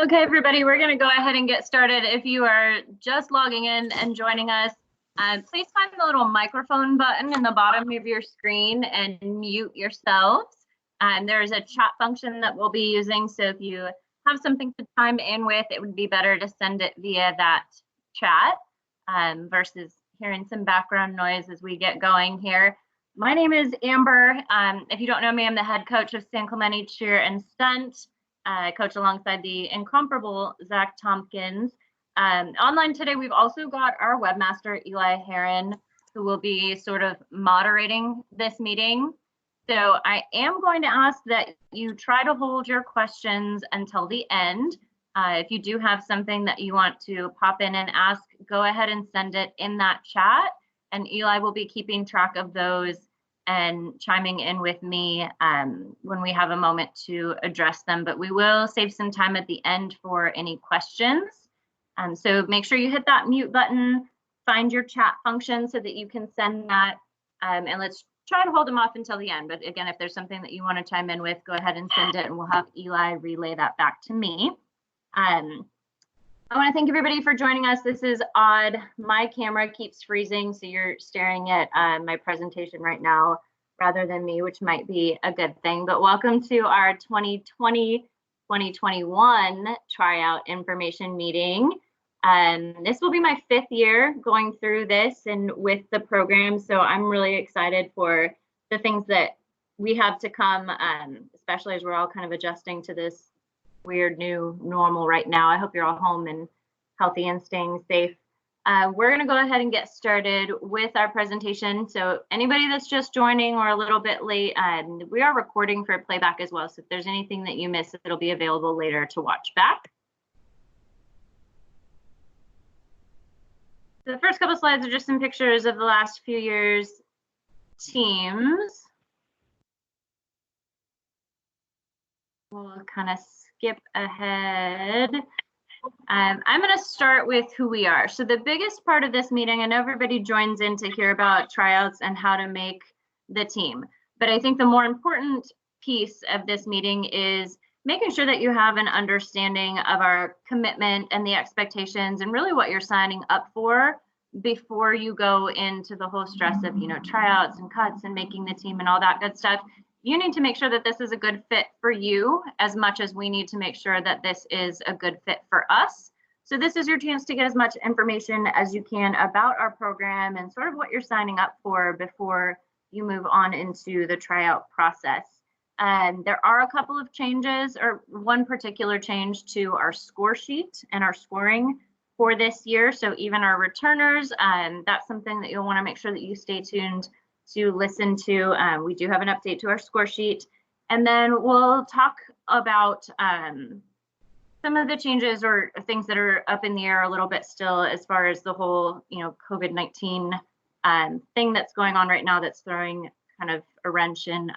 Okay, everybody, we're going to go ahead and get started. If you are just logging in and joining us, please find the little microphone button in the bottom of your screen and mute yourselves. There's a chat function that we'll be using, so if you have something to chime in with, it would be better to send it via that chat versus hearing some background noise as we get going here. My name is Amber. If you don't know me, I'm the head coach of San Clemente Cheer and Stunt. I coach alongside the incomparable Zach Tompkins. Online today, we've also got our webmaster, Eli Heron, who will be sort of moderating this meeting. So I am going to ask that you try to hold your questions until the end. If you do have something that you want to pop in and ask, go ahead and send it in that chat, and Eli will be keeping track of those and chiming in with me when we have a moment to address them, but we will save some time at the end for any questions. So make sure you hit that mute button, find your chat function so that you can send that, and let's try to hold them off until the end. But again, if there's something that you want to chime in with, go ahead and send it, and we'll have Eli relay that back to me. I want to thank everybody for joining us. This is odd. My camera keeps freezing, so you're staring at my presentation right now rather than me, which might be a good thing. But welcome to our 2020-2021 tryout information meeting. This will be my 5th year going through this and with the program, so I'm really excited for the things that we have to come, especially as we're all kind of adjusting to this weird new normal right now. I hope you're all home and healthy and staying safe. We're going to go ahead and get started with our presentation. So anybody that's just joining or a little bit late, we are recording for playback as well. So if there's anything that you miss, it'll be available later to watch back. So the first couple slides are just some pictures of the last few years' teams. We'll kind of skip ahead. I'm going to start with who we are. So the biggest part of this meeting, I know everybody joins in to hear about tryouts and how to make the team, but I think the more important piece of this meeting is making sure that you have an understanding of our commitment and the expectations and really what you're signing up for before you go into the whole stress of, tryouts and cuts and making the team and all that good stuff. You need to make sure that this is a good fit for you as much as we need to make sure that this is a good fit for us. So this is your chance to get as much information as you can about our program and sort of what you're signing up for before you move on into the tryout process. There are a couple of changes, or one particular change to our score sheet and our scoring for this year. So even our returners, that's something that you'll want to make sure that you stay tuned to listen to. We do have an update to our score sheet, and then we'll talk about some of the changes or things that are up in the air a little bit still as far as the whole COVID-19 thing that's going on right now that's throwing kind of a wrench in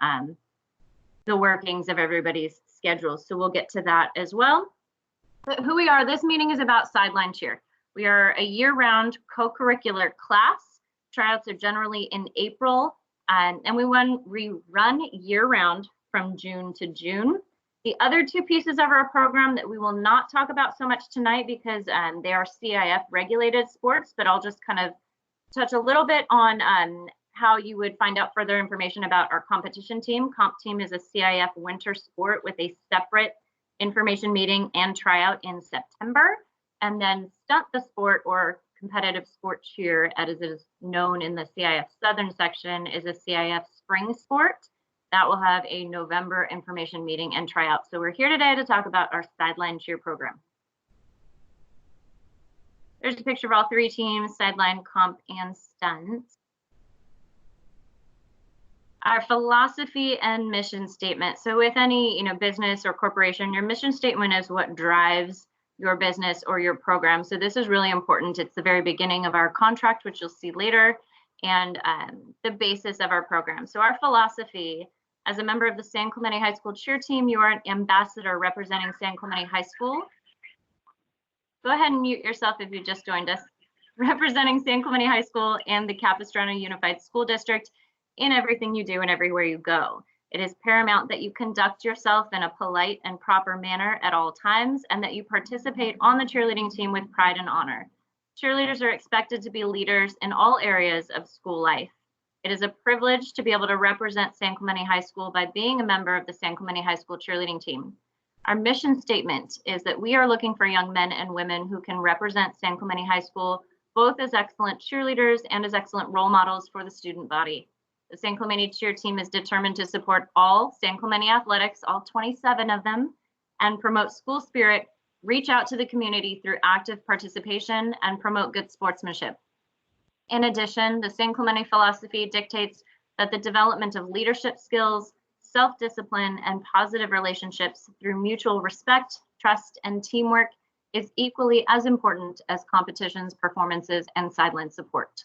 the workings of everybody's schedules. So we'll get to that as well. But who we are, this meeting is about sideline cheer. We are a year-round co-curricular class. Tryouts are generally in April, and we run year-round from June to June. The other two pieces of our program that we will not talk about so much tonight because they are CIF regulated sports, but I'll just kind of touch a little bit on how you would find out further information about our competition team. Comp team is a CIF winter sport with a separate information meeting and tryout in September. And then Stunt the Sport, or competitive sport cheer, as it is known in the CIF Southern section, is a CIF spring sport that will have a November information meeting and tryout. So we're here today to talk about our sideline cheer program. There's a picture of all three teams, sideline, comp, and stunt. Our philosophy and mission statement. So with any business or corporation, your mission statement is what drives your business or your program. So this is really important. It's the very beginning of our contract, which you'll see later, and the basis of our program. So our philosophy, as a member of the San Clemente High School cheer team, you are an ambassador representing San Clemente High School. Go ahead and mute yourself if you just joined us. Representing San Clemente High School and the Capistrano Unified School District in everything you do and everywhere you go. It is paramount that you conduct yourself in a polite and proper manner at all times, and that you participate on the cheerleading team with pride and honor. Cheerleaders are expected to be leaders in all areas of school life. It is a privilege to be able to represent San Clemente High School by being a member of the San Clemente High School cheerleading team. Our mission statement is that we are looking for young men and women who can represent San Clemente High School both as excellent cheerleaders and as excellent role models for the student body. The San Clemente cheer team is determined to support all San Clemente athletics, all 27 of them, and promote school spirit, reach out to the community through active participation, and promote good sportsmanship. In addition, the San Clemente philosophy dictates that the development of leadership skills, self-discipline, and positive relationships through mutual respect, trust, and teamwork is equally as important as competitions, performances, and sideline support.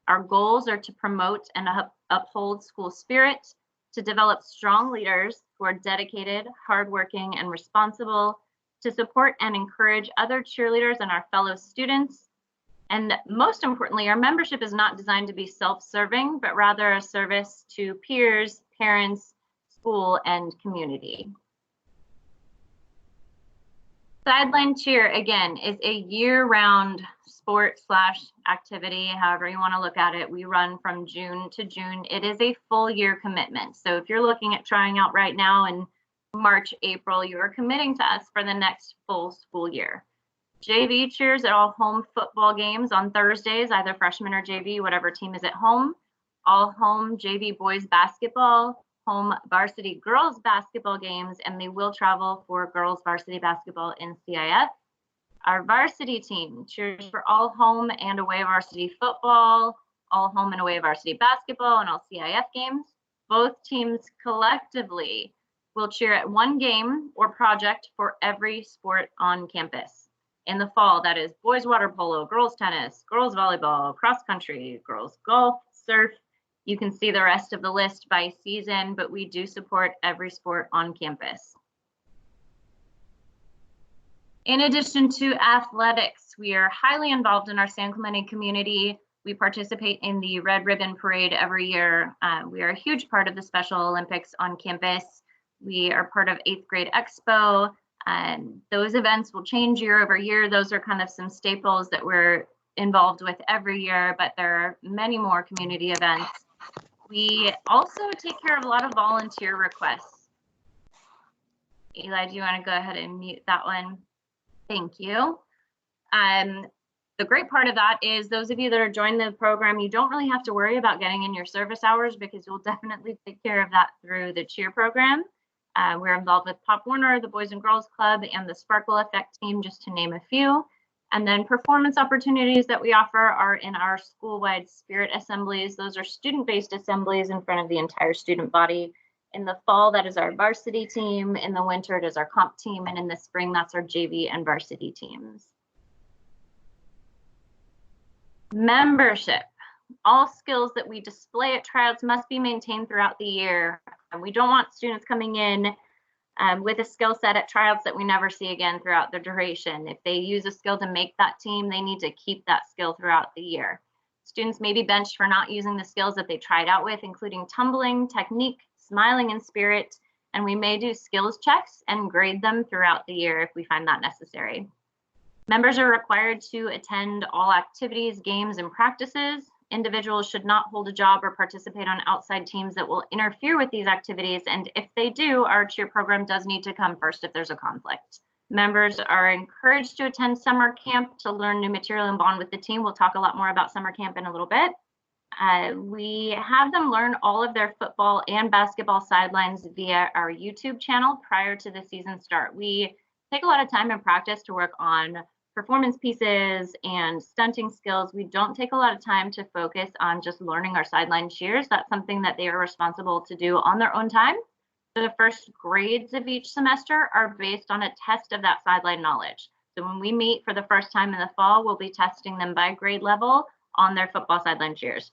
Our goals are to promote and uphold school spirit, to develop strong leaders who are dedicated, hardworking, and responsible, to support and encourage other cheerleaders and our fellow students. And most importantly, our membership is not designed to be self-serving, but rather a service to peers, parents, school, and community. Sideline cheer, again, is a year-round sport/activity, however you want to look at it. We run from June to June. It is a full year commitment. So if you're looking at trying out right now in March, April, you are committing to us for the next full school year. JV cheers at all home football games on Thursdays, either freshman or JV, whatever team is at home. All home JV boys basketball, home varsity girls basketball games, and they will travel for girls varsity basketball in CIF. Our varsity team cheers for all home and away varsity football, all home and away varsity basketball, and all CIF games. Both teams collectively will cheer at one game or project for every sport on campus. In the fall, that is boys water polo, girls tennis, girls volleyball, cross country, girls golf, surf. You can see the rest of the list by season, but we do support every sport on campus. In addition to athletics, we are highly involved in our San Clemente community. We participate in the Red Ribbon Parade every year. We are a huge part of the Special Olympics on campus. We are part of 8th grade Expo. Those events will change year over year. Those are kind of some staples that we're involved with every year, but there are many more community events. We also take care of a lot of volunteer requests. Eli, do you want to go ahead and mute that one? Thank you. The great part of that is those of you that are joining the program, you don't really have to worry about getting in your service hours because you'll definitely take care of that through the cheer program. We're involved with Pop Warner, the Boys and Girls Club, and the Sparkle Effect team, just to name a few. And then performance opportunities that we offer are in our school-wide spirit assemblies. Those are student-based assemblies in front of the entire student body. In the fall, that is our varsity team. In the winter, it is our comp team. And in the spring, that's our JV and varsity teams. Membership. All skills that we display at tryouts must be maintained throughout the year. And we don't want students coming in with a skill set at tryouts that we never see again throughout the duration. If they use a skill to make that team, they need to keep that skill throughout the year. Students may be benched for not using the skills that they tried out with, including tumbling, technique, smiling, and spirit. And we may do skills checks and grade them throughout the year if we find that necessary. Members are required to attend all activities, games, and practices. Individuals should not hold a job or participate on outside teams that will interfere with these activities. And if they do, our cheer program does need to come first if there's a conflict. Members are encouraged to attend summer camp to learn new material and bond with the team. We'll talk a lot more about summer camp in a little bit. We have them learn all of their football and basketball sidelines via our YouTube channel prior to the season start. We take a lot of time and practice to work on performance pieces and stunting skills. We don't take a lot of time to focus on just learning our sideline cheers. That's something that they are responsible to do on their own time. So the first grades of each semester are based on a test of that sideline knowledge. So when we meet for the first time in the fall, we'll be testing them by grade level on their football sideline cheers.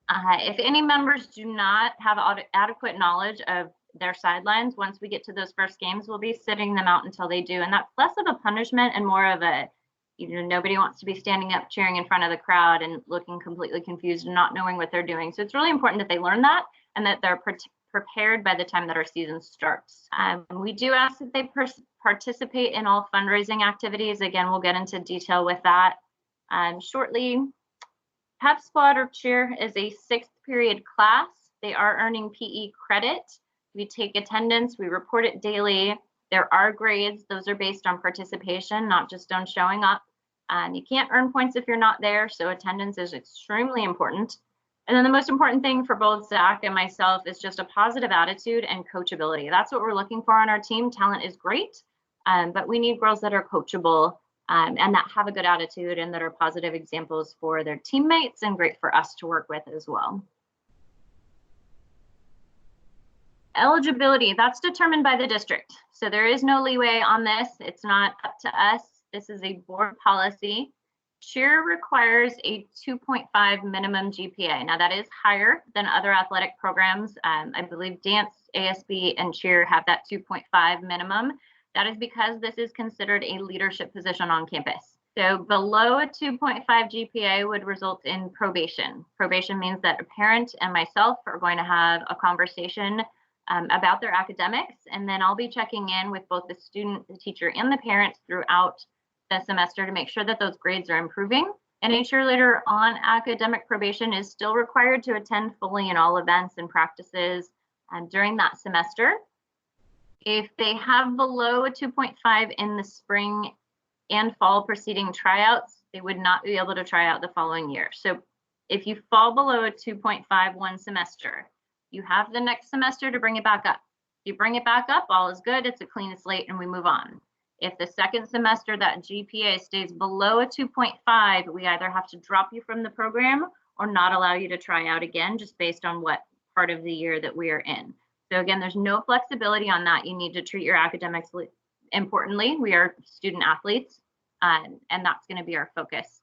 If any members do not have adequate knowledge of their sidelines, once we get to those first games, we'll be sitting them out until they do. And that's less of a punishment and more of a, nobody wants to be standing up cheering in front of the crowd and looking completely confused and not knowing what they're doing. So it's really important that they learn that and that they're prepared by the time that our season starts. We do ask that they participate in all fundraising activities. Again, we'll get into detail with that shortly. Pep Squad or Cheer is a 6th period class. They are earning PE credit. We take attendance, we report it daily. There are grades. Those are based on participation, not just on showing up. You can't earn points if you're not there, so attendance is extremely important. And then the most important thing for both Zach and myself is just a positive attitude and coachability. That's what we're looking for on our team. Talent is great, but we need girls that are coachable and that have a good attitude and that are positive examples for their teammates and great for us to work with as well. Eligibility, that's determined by the district. So there is no leeway on this. It's not up to us. This is a board policy. Cheer requires a 2.5 minimum GPA. Now that is higher than other athletic programs. I believe dance, ASB, and cheer have that 2.5 minimum. That is because this is considered a leadership position on campus. So below a 2.5 GPA would result in probation. Probation means that a parent and myself are going to have a conversation about their academics, and then I'll be checking in with both the student, the teacher, and the parents throughout the semester to make sure that those grades are improving. And a cheerleader on academic probation is still required to attend fully in all events and practices during that semester. If they have below a 2.5 in the spring and fall preceding tryouts, they would not be able to try out the following year. So if you fall below a 2.5 one semester, you have the next semester to bring it back up. If you bring it back up, all is good. It's a clean slate and we move on. If the second semester that GPA stays below a 2.5, we either have to drop you from the program or not allow you to try out again, just based on what part of the year that we are in. So again, there's no flexibility on that. You need to treat your academics importantly. We are student athletes, and that's going to be our focus.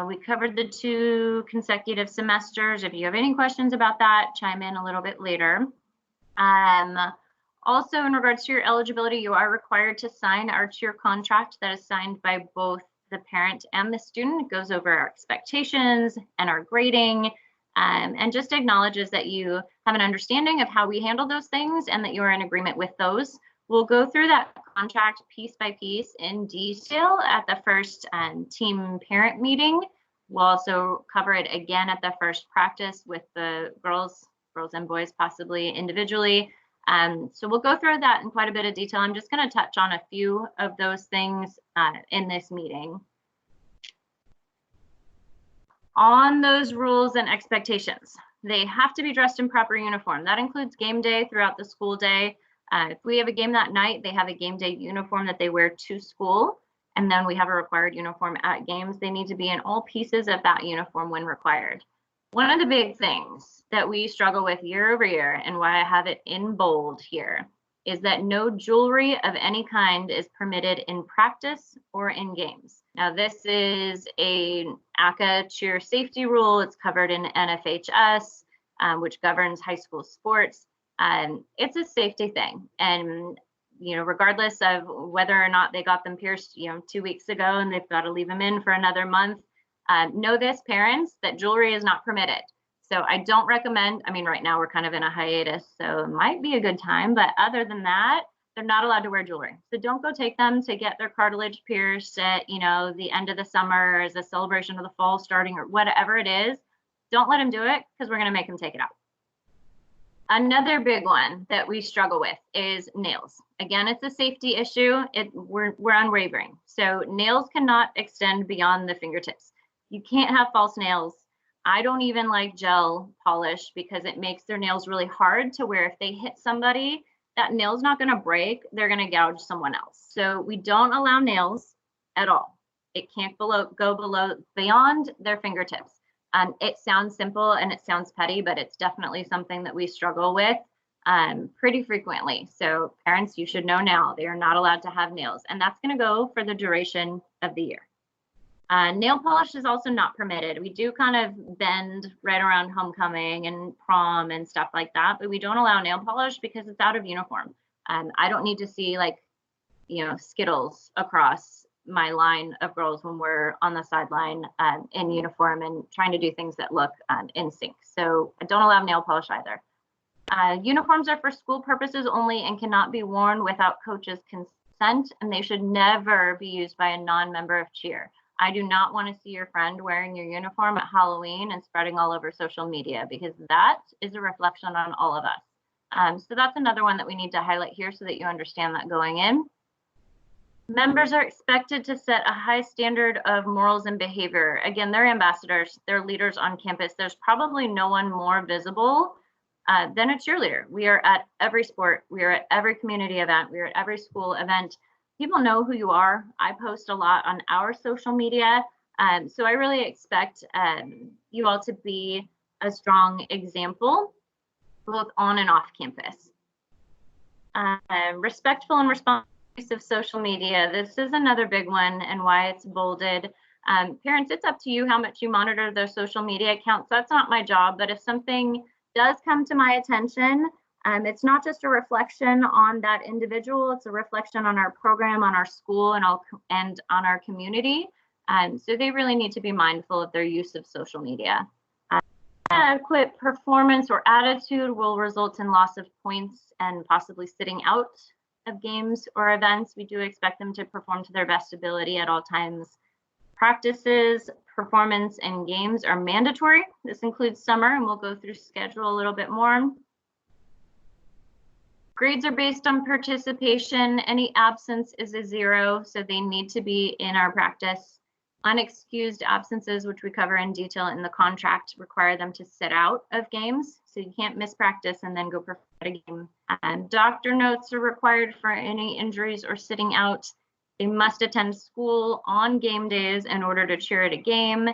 We covered the 2 consecutive semesters. If you have any questions about that, chime in a little bit later. Also, in regards to your eligibility, you are required to sign our cheer contract that is signed by both the parent and the student. It goes over our expectations and our grading, and just acknowledges that you have an understanding of how we handle those things and that you are in agreement with those. We'll go through that contract piece by piece in detail at the first team parent meeting. We'll also cover it again at the first practice with the girls and boys, possibly individually. So we'll go through that in quite a bit of detail. I'm just going to touch on a few of those things in this meeting. On those rules and expectations, they have to be dressed in proper uniform. That includes game day throughout the school day. If we have a game that night, they have a game day uniform that they wear to school. And then we have a required uniform at games. They need to be in all pieces of that uniform when required. One of the big things that we struggle with year over year, and why I have it in bold here, is that no jewelry of any kind is permitted in practice or in games. Now, this is a ACA cheer safety rule. It's covered in NFHS, which governs high school sports. It's a safety thing. And, regardless of whether or not they got them pierced, 2 weeks ago and they've got to leave them in for another month, know this, parents, that jewelry is not permitted. So I don't recommend, right now we're kind of in a hiatus, so it might be a good time, but other than that, they're not allowed to wear jewelry. So don't go take them to get their cartilage pierced at, the end of the summer as a celebration of the fall starting or whatever it is. Don't let them do it because we're going to make them take it out. Another big one that we struggle with is nails. Again, it's a safety issue. We're unwavering. So nails cannot extend beyond the fingertips. You can't have false nails. I don't even like gel polish because it makes their nails really hard to where if they hit somebody, that nail's not going to break. They're going to gouge someone else. So we don't allow nails at all. It can't go beyond their fingertips. It sounds simple and it sounds petty, but it's definitely something that we struggle with pretty frequently. So parents, you should know now, they are not allowed to have nails, and that's going to go for the duration of the year. Nail polish is also not permitted. We do kind of bend right around homecoming and prom and stuff like that, but we don't allow nail polish because it's out of uniform. I don't need to see Skittles across my line of girls when we're on the sideline in uniform and trying to do things that look in sync. So I don't allow nail polish either. Uniforms are for school purposes only and cannot be worn without coach's consent, and they should never be used by a non-member of cheer. I do not want to see your friend wearing your uniform at Halloween and spreading all over social media, because that is a reflection on all of us. So that's another one that we need to highlight here so that you understand that going in. Members are expected to set a high standard of morals and behavior. Again, they're ambassadors, they're leaders on campus. There's probably no one more visible than a cheerleader. We are at every sport, we are at every community event, we are at every school event. People know who you are. I post a lot on our social media. So I really expect you all to be a strong example, both on and off campus. Respectful and responsible use of social media. This is another big one and why it's bolded. Parents, it's up to you how much you monitor their social media accounts. That's not my job, but if something does come to my attention, it's not just a reflection on that individual, it's a reflection on our program, on our school, and on our community. So they really need to be mindful of their use of social media. Inadequate performance or attitude will result in loss of points and possibly sitting out of games or events. We do expect them to perform to their best ability at all times. Practices, performance, and games are mandatory. This includes summer, and we'll go through schedule a little bit more. Grades are based on participation. Any absence is a 0, so they need to be in our practice. Unexcused absences, which we cover in detail in the contract, require them to sit out of games. So you can't miss practice and then go perform at a game. Doctor notes are required for any injuries or sitting out. They must attend school on game days in order to cheer at a game,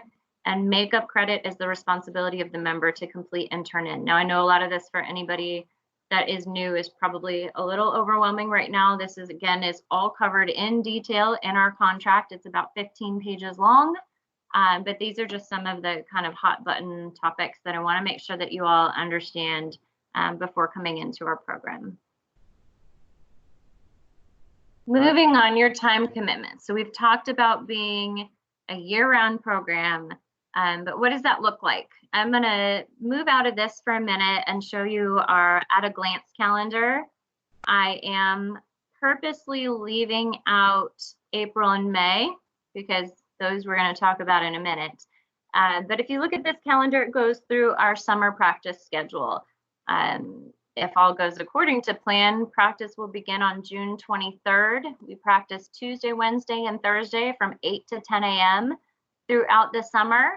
and makeup credit is the responsibility of the member to complete and turn in. Now, I know a lot of this for anybody that is new is probably a little overwhelming right now. This is, again, is all covered in detail in our contract. It's about 15 pages long, but these are just some of the kind of hot button topics that I want to make sure that you all understand before coming into our program. Moving on, your time commitment. So we've talked about being a year-round program, but what does that look like? I'm going to move out of this for a minute and show you our at-a-glance calendar. I am purposely leaving out April and May because those we're going to talk about in a minute. But if you look at this calendar, it goes through our summer practice schedule. If all goes according to plan, practice will begin on June 23rd. We practice Tuesday, Wednesday, and Thursday from 8 to 10 a.m. throughout the summer.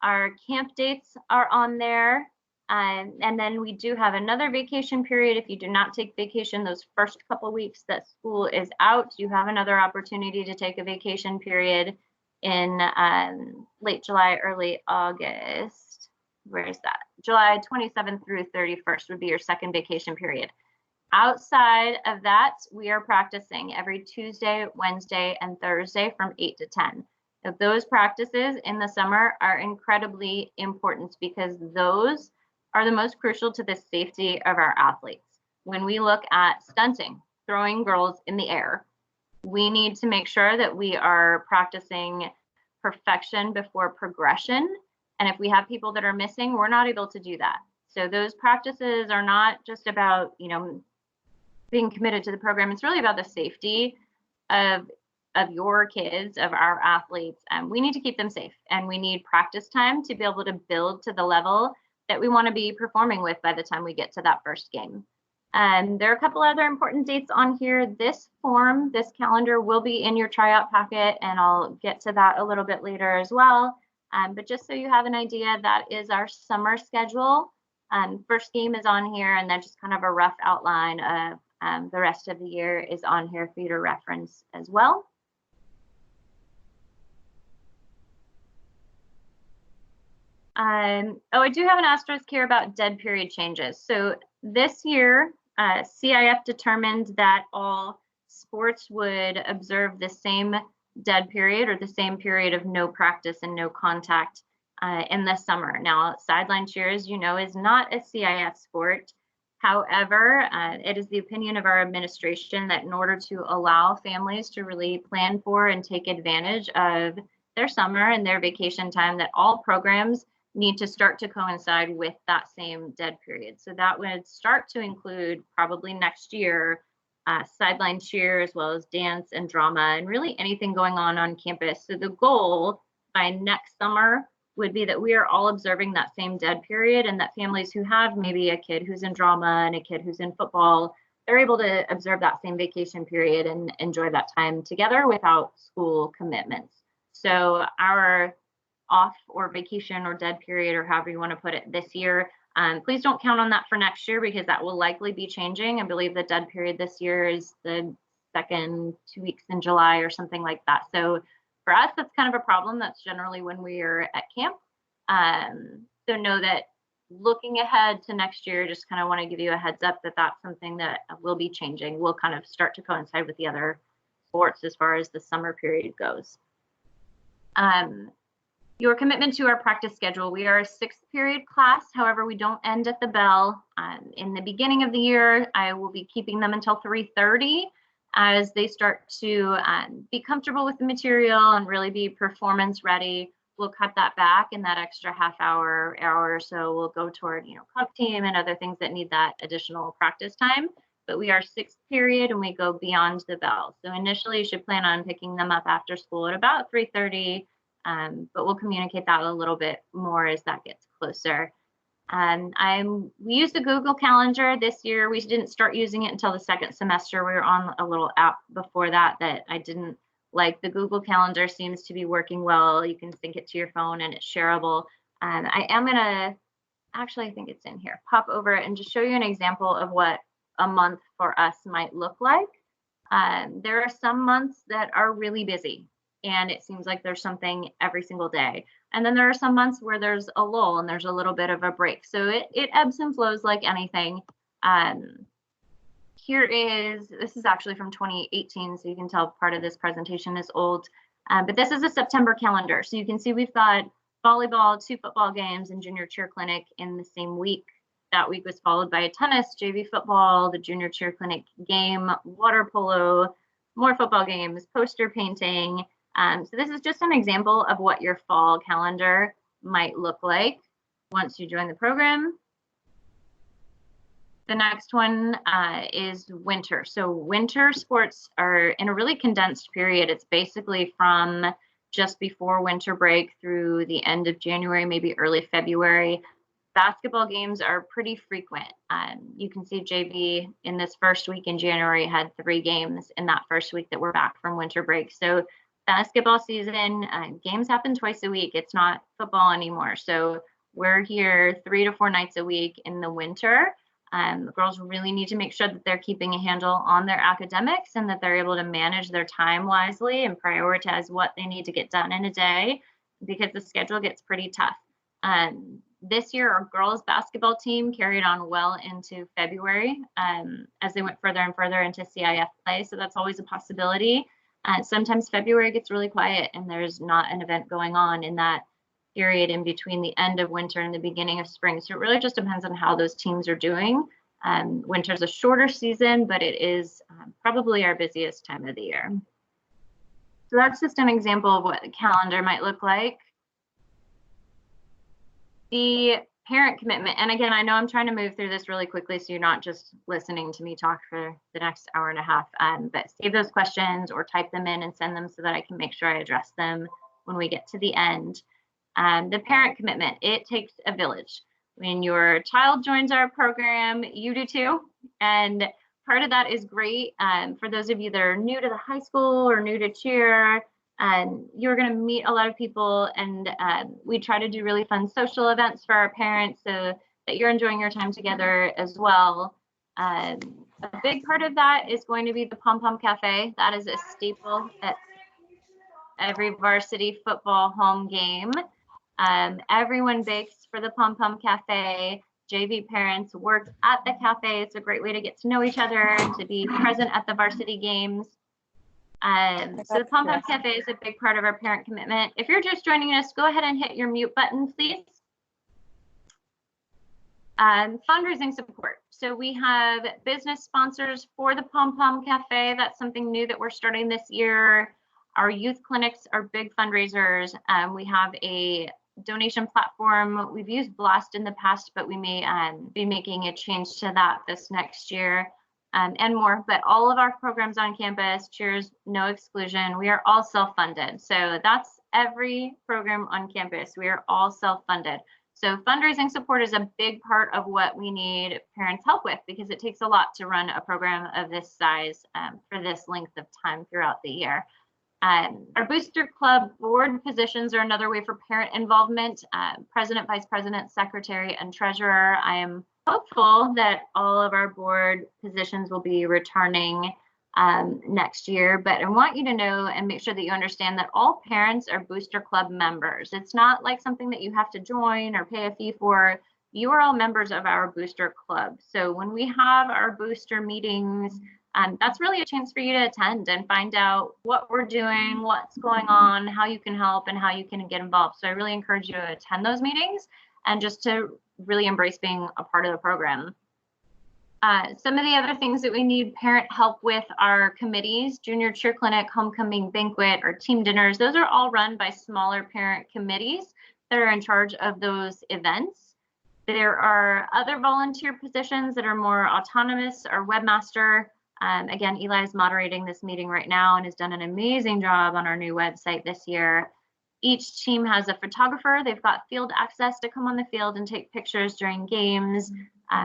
Our camp dates are on there. And then we do have another vacation period. If you do not take vacation those first couple weeks that school is out, you have another opportunity to take a vacation period in late July, early August. Where is that? July 27th through 31st would be your second vacation period. Outside of that, we are practicing every Tuesday, Wednesday, and Thursday from 8 to 10. Now, those practices in the summer are incredibly important because those are the most crucial to the safety of our athletes. When we look at stunting, throwing girls in the air, we need to make sure that we are practicing perfection before progression. And if we have people that are missing, we're not able to do that. So those practices are not just about, being committed to the program. It's really about the safety of your kids, of our athletes. We need to keep them safe, and we need practice time to be able to build to the level that we want to be performing with by the time we get to that first game. There are a couple other important dates on here. This form, this calendar will be in your tryout packet, and I'll get to that a little bit later as well. But just so you have an idea, that is our summer schedule. First game is on here, and then just kind of a rough outline of the rest of the year is on here for you to reference as well. I do have an asterisk here about dead period changes. So this year, CIF determined that all sports would observe the same dead period or the same period of no practice and no contact in the summer. Now, sideline cheer, as you know, is not a CIF sport. However, it is the opinion of our administration that in order to allow families to really plan for and take advantage of their summer and their vacation time, that all programs need to start to coincide with that same dead period. So that would start to include probably next year sideline cheer, as well as dance and drama, and really anything going on campus. So the goal by next summer would be that we are all observing that same dead period, and that families who have maybe a kid who's in drama and a kid who's in football, they're able to observe that same vacation period and enjoy that time together without school commitments. So our off or vacation or dead period, or however you want to put it, this year, please don't count on that for next year, because that will likely be changing. I believe the dead period this year is the second 2 weeks in July or something like that. So for us, that's kind of a problem. That's generally when we are at camp. So know that looking ahead to next year, just kind of want to give you a heads up that that's something that will be changing. We'll kind of start to coincide with the other sports as far as the summer period goes. Your commitment to our practice schedule. We are a 6th period class. However, we don't end at the bell. In the beginning of the year, I will be keeping them until 3:30 as they start to be comfortable with the material and really be performance ready. We'll cut that back, and that extra half hour or so will go toward, comp team and other things that need that additional practice time. But we are 6th period and we go beyond the bell. So initially you should plan on picking them up after school at about 3:30. But we'll communicate that a little bit more as that gets closer. We use the Google Calendar this year. We didn't start using it until the second semester. We were on a little app before that I didn't like. The Google Calendar seems to be working well. You can sync it to your phone and it's shareable. I am gonna, actually, I think it's in here, pop over and just show you an example of what a month for us might look like. There are some months that are really busy, and it seems like there's something every single day. And then there are some months where there's a lull and there's a little bit of a break. So it ebbs and flows like anything. This is actually from 2018, so you can tell part of this presentation is old. But this is a September calendar. So you can see we've got volleyball, 2 football games, and junior cheer clinic in the same week. That week was followed by a tennis, JV football, the junior cheer clinic game, water polo, more football games, poster painting. So this is just an example of what your fall calendar might look like once you join the program. The next one is winter. So winter sports are in a really condensed period. It's basically from just before winter break through the end of January, maybe early February. Basketball games are pretty frequent. You can see JV in this first week in January had 3 games in that first week that were back from winter break. So basketball season, games happen twice a week. It's not football anymore. So we're here 3 to 4 nights a week in the winter. The girls really need to make sure that they're keeping a handle on their academics and that they're able to manage their time wisely and prioritize what they need to get done in a day, because the schedule gets pretty tough. This year, our girls basketball team carried on well into February as they went further and further into CIF play. So that's always a possibility. Sometimes February gets really quiet and there's not an event going on in that period in between the end of winter and the beginning of spring. So it really just depends on how those teams are doing. Winter's a shorter season, but it is probably our busiest time of the year. So that's just an example of what the calendar might look like. The parent commitment, and again, I know I'm trying to move through this really quickly so you're not just listening to me talk for the next hour and a half, but save those questions or type them in and send them so that I can make sure I address them when we get to the end. The parent commitment, it takes a village. When your child joins our program, you do too, and part of that is great. For those of you that are new to the high school or new to cheer, you're going to meet a lot of people, and we try to do really fun social events for our parents so that you're enjoying your time together as well. A big part of that is going to be the Pom Pom Cafe. That is a staple at every varsity football home game. Everyone bakes for the Pom Pom Cafe. JV parents work at the cafe. It's a great way to get to know each other and to be present at the varsity games. So the Pom Pom Cafe is a big part of our parent commitment. If you're just joining us, go ahead and hit your mute button, please. Fundraising support. So we have business sponsors for the Pom Pom Cafe. That's something new that we're starting this year. Our youth clinics are big fundraisers. We have a donation platform. We've used Blast in the past, but we may be making a change to that this next year, and more. But all of our programs on campus, Cheers, no exclusion, we are all self-funded. So that's every program on campus. We are all self-funded. So fundraising support is a big part of what we need parents help with, because it takes a lot to run a program of this size for this length of time throughout the year. Our Booster Club board positions are another way for parent involvement. President, vice president, secretary, and treasurer. I am hopeful that all of our board positions will be returning next year, but I want you to know and make sure that you understand that all parents are Booster Club members. It's not like something that you have to join or pay a fee for. You are all members of our Booster Club. So when we have our booster meetings, that's really a chance for you to attend and find out what we're doing, what's going on, how you can help, and how you can get involved. So I really encourage you to attend those meetings and just to really embrace being a part of the program. Some of the other things that we need parent help with are committees, junior cheer clinic, homecoming banquet, or team dinners. Those are all run by smaller parent committees that are in charge of those events. There are other volunteer positions that are more autonomous, or webmaster. Again, Eli is moderating this meeting right now and has done an amazing job on our new website this year. Each team has a photographer. They've got field access to come on the field and take pictures during games.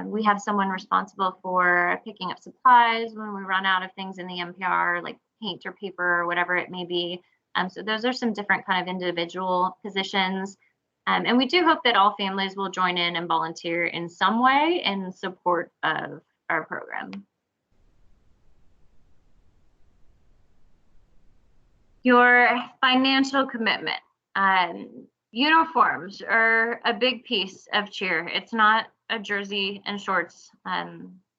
We have someone responsible for picking up supplies when we run out of things in the MPR, like paint or paper or whatever it may be. So those are some different kind of individual positions. And we do hope that all families will join in and volunteer in some way in support of our program. Your financial commitment. Uniforms are a big piece of cheer. It's not a jersey and shorts,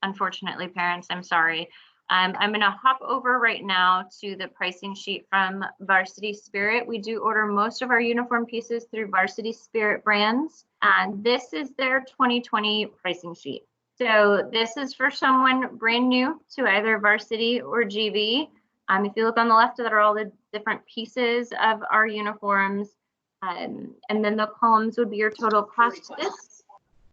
unfortunately, parents, I'm sorry. I'm going to hop over right now to the pricing sheet from Varsity Spirit. We do order most of our uniform pieces through Varsity Spirit brands, and this is their 2020 pricing sheet. So this is for someone brand new to either Varsity or GV. If you look on the left, that are all the different pieces of our uniforms. And then the columns would be your total cost. This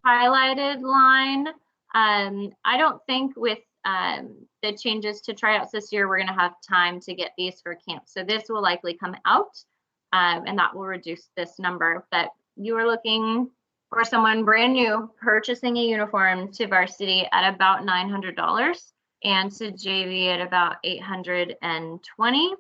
highlighted line, I don't think with the changes to tryouts this year, we're going to have time to get these for camp. So this will likely come out, and that will reduce this number. But you are looking for someone brand new purchasing a uniform to Varsity at about $900. And to JV at about $820.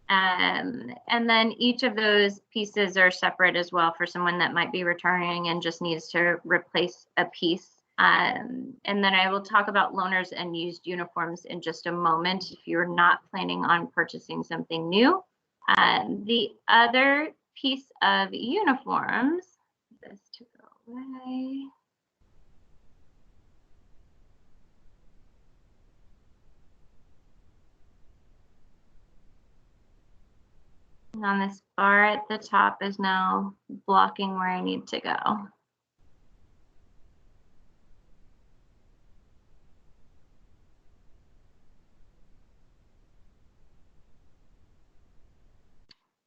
And then each of those pieces are separate as well for someone that might be returning and just needs to replace a piece. And then I will talk about loaners and used uniforms in just a moment if you're not planning on purchasing something new. The other piece of uniforms, this to go away. On this bar at the top is now blocking where I need to go.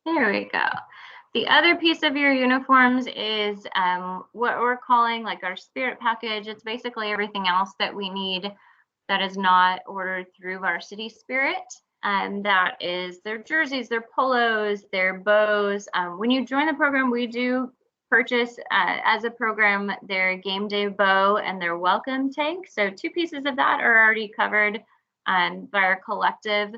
There we go. The other piece of your uniforms is what we're calling like our spirit package. It's basically everything else that we need that is not ordered through Varsity Spirit. And that is their jerseys, their polos, their bows. When you join the program, we do purchase as a program their game day bow and their welcome tank. So 2 pieces of that are already covered by our collective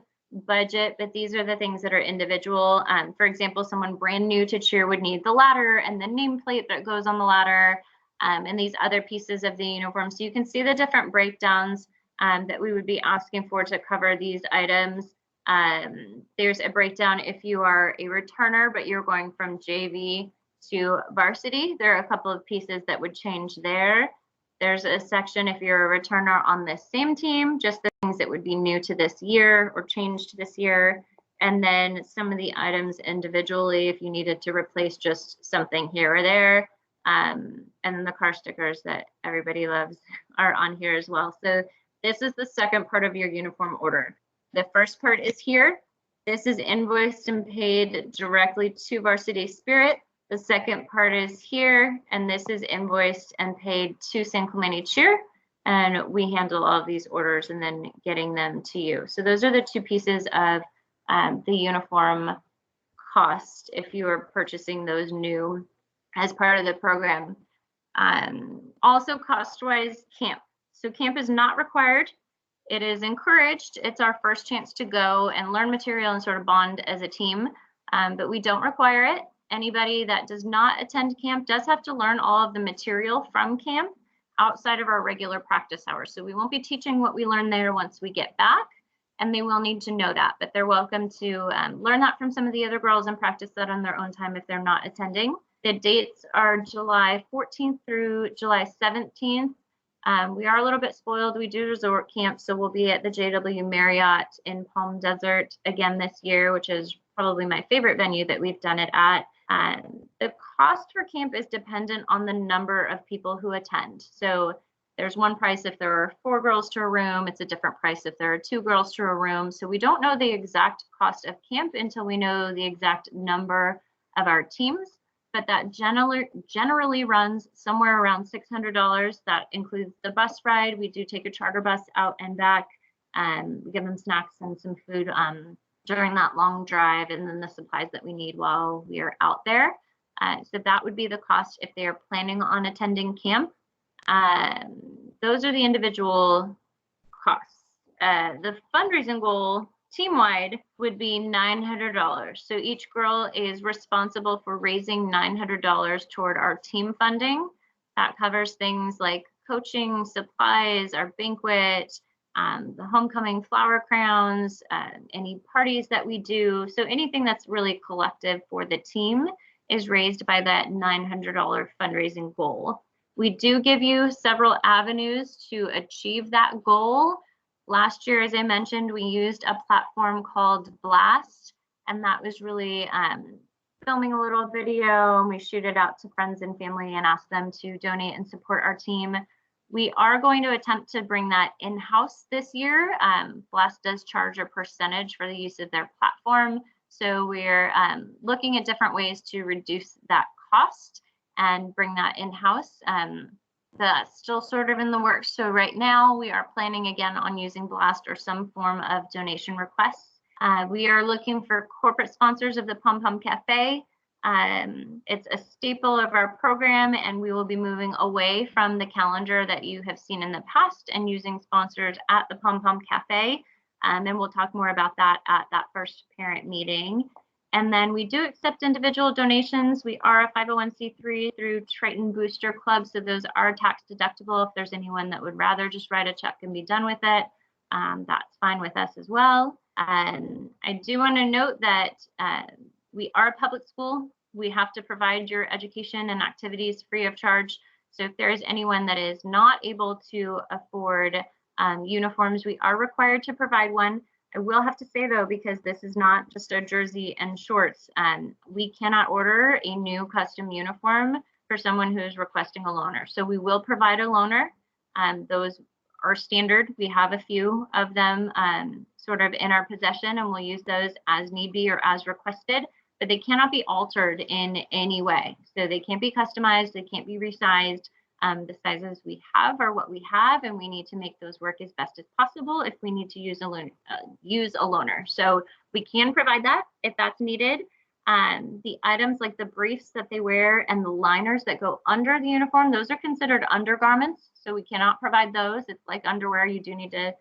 budget, but these are the things that are individual. For example, someone brand new to cheer would need the ladder and the nameplate that goes on the ladder, and these other pieces of the uniform. So you can see the different breakdowns that we would be asking for to cover these items. There's a breakdown if you are a returner, but you're going from JV to Varsity. There are a couple of pieces that would change there. There's a section if you're a returner on the same team, just the things that would be new to this year or changed this year. And then some of the items individually, if you needed to replace just something here or there. And then the car stickers that everybody loves are on here as well. So this is the second part of your uniform order. The first part is here. This is invoiced and paid directly to Varsity Spirit. The second part is here, and this is invoiced and paid to San Clemente Cheer, and we handle all of these orders and then getting them to you. So those are the two pieces of the uniform cost if you are purchasing those new as part of the program. Also cost-wise, camp. So camp is not required. It is encouraged. It's our first chance to go and learn material and sort of bond as a team, but we don't require it. Anybody that does not attend camp does have to learn all of the material from camp outside of our regular practice hours. So we won't be teaching what we learn there once we get back, and they will need to know that, but they're welcome to learn that from some of the other girls and practice that on their own time if they're not attending. The dates are July 14th through July 17th. We are a little bit spoiled. We do resort camp, so we'll be at the JW Marriott in Palm Desert again this year, which is probably my favorite venue that we've done it at. The cost for camp is dependent on the number of people who attend. So there's one price if there are 4 girls to a room. It's a different price if there are 2 girls to a room. So we don't know the exact cost of camp until we know the exact number of our teams. But that generally runs somewhere around $600. That includes the bus ride. We do take a charter bus out and back. We give them snacks and some food during that long drive, and then the supplies that we need while we are out there. So that would be the cost if they are planning on attending camp. Those are the individual costs. The fundraising goal team-wide would be $900. So each girl is responsible for raising $900 toward our team funding. That covers things like coaching, supplies, our banquet, the homecoming flower crowns, any parties that we do. So anything that's really collective for the team is raised by that $900 fundraising goal. We do give you several avenues to achieve that goal. Last year, as I mentioned, we used a platform called Blast, and that was really filming a little video, and we shoot it out to friends and family and ask them to donate and support our team. We are going to attempt to bring that in-house this year. Blast does charge a percentage for the use of their platform, so we're looking at different ways to reduce that cost and bring that in-house. That's still sort of in the works. So right now we are planning again on using Blast or some form of donation requests. We are looking for corporate sponsors of the Pom Pom Cafe. It's a staple of our program, and we will be moving away from the calendar that you have seen in the past and using sponsors at the Pom Pom Cafe. And we'll talk more about that at that first parent meeting. And then we do accept individual donations. We are a 501c3 through Triton Booster Club, so those are tax deductible. If there's anyone that would rather just write a check and be done with it, that's fine with us as well. And I do want to note that we are a public school. We have to provide your education and activities free of charge. So if there is anyone that is not able to afford uniforms, we are required to provide one. I will have to say though, because this is not just a jersey and shorts, we cannot order a new custom uniform for someone who is requesting a loaner. So we will provide a loaner. Those are standard. We have a few of them sort of in our possession, and we'll use those as need be or as requested, but they cannot be altered in any way. So they can't be customized, they can't be resized. The sizes we have are what we have, and we need to make those work as best as possible if we need to use a loaner. So we can provide that if that's needed. The items like the briefs that they wear and the liners that go under the uniform, those are considered undergarments, so we cannot provide those. It's like underwear, you do need to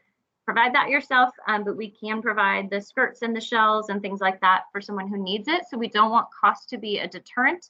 provide that yourself, but we can provide the skirts and the shells and things like that for someone who needs it. So we don't want cost to be a deterrent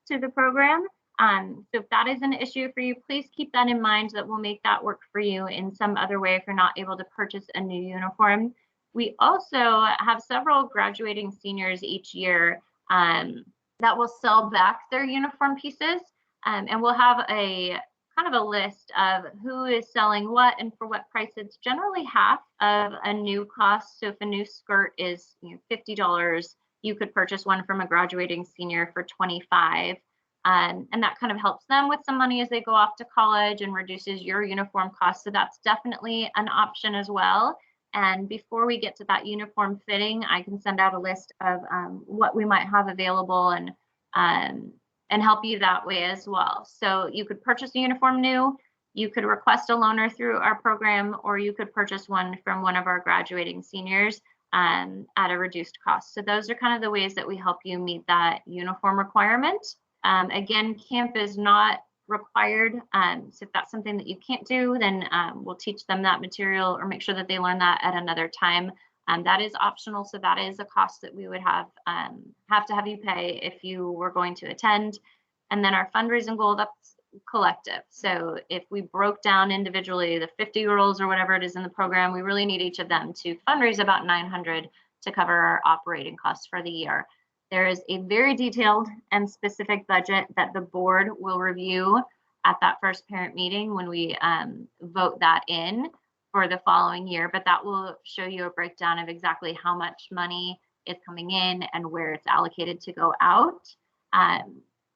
to the program. So if that is an issue for you, please keep that in mind, that we'll make that work for you in some other way if you're not able to purchase a new uniform. We also have several graduating seniors each year that will sell back their uniform pieces, and we'll have a kind of a list of who is selling what and for what price. It's generally half of a new cost. So if a new skirt is $50, you could purchase one from a graduating senior for $25. And that kind of helps them with some money as they go off to college and reduces your uniform costs. So that's definitely an option as well. And before we get to that uniform fitting, I can send out a list of what we might have available and and help you that way as well. So you could purchase a uniform new, you could request a loaner through our program, or you could purchase one from one of our graduating seniors at a reduced cost. So those are kind of the ways that we help you meet that uniform requirement. Again, camp is not required. So if that's something that you can't do, then we'll teach them that material or make sure that they learn that at another time. That is optional, so that is a cost that we would have to have you pay if you were going to attend. And then our fundraising goal, that's collective. So if we broke down individually the 50 roles or whatever it is in the program, we really need each of them to fundraise about $900 to cover our operating costs for the year. There is a very detailed and specific budget that the board will review at that first parent meeting when we vote that in for the following year, but that will show you a breakdown of exactly how much money is coming in and where it's allocated to go out.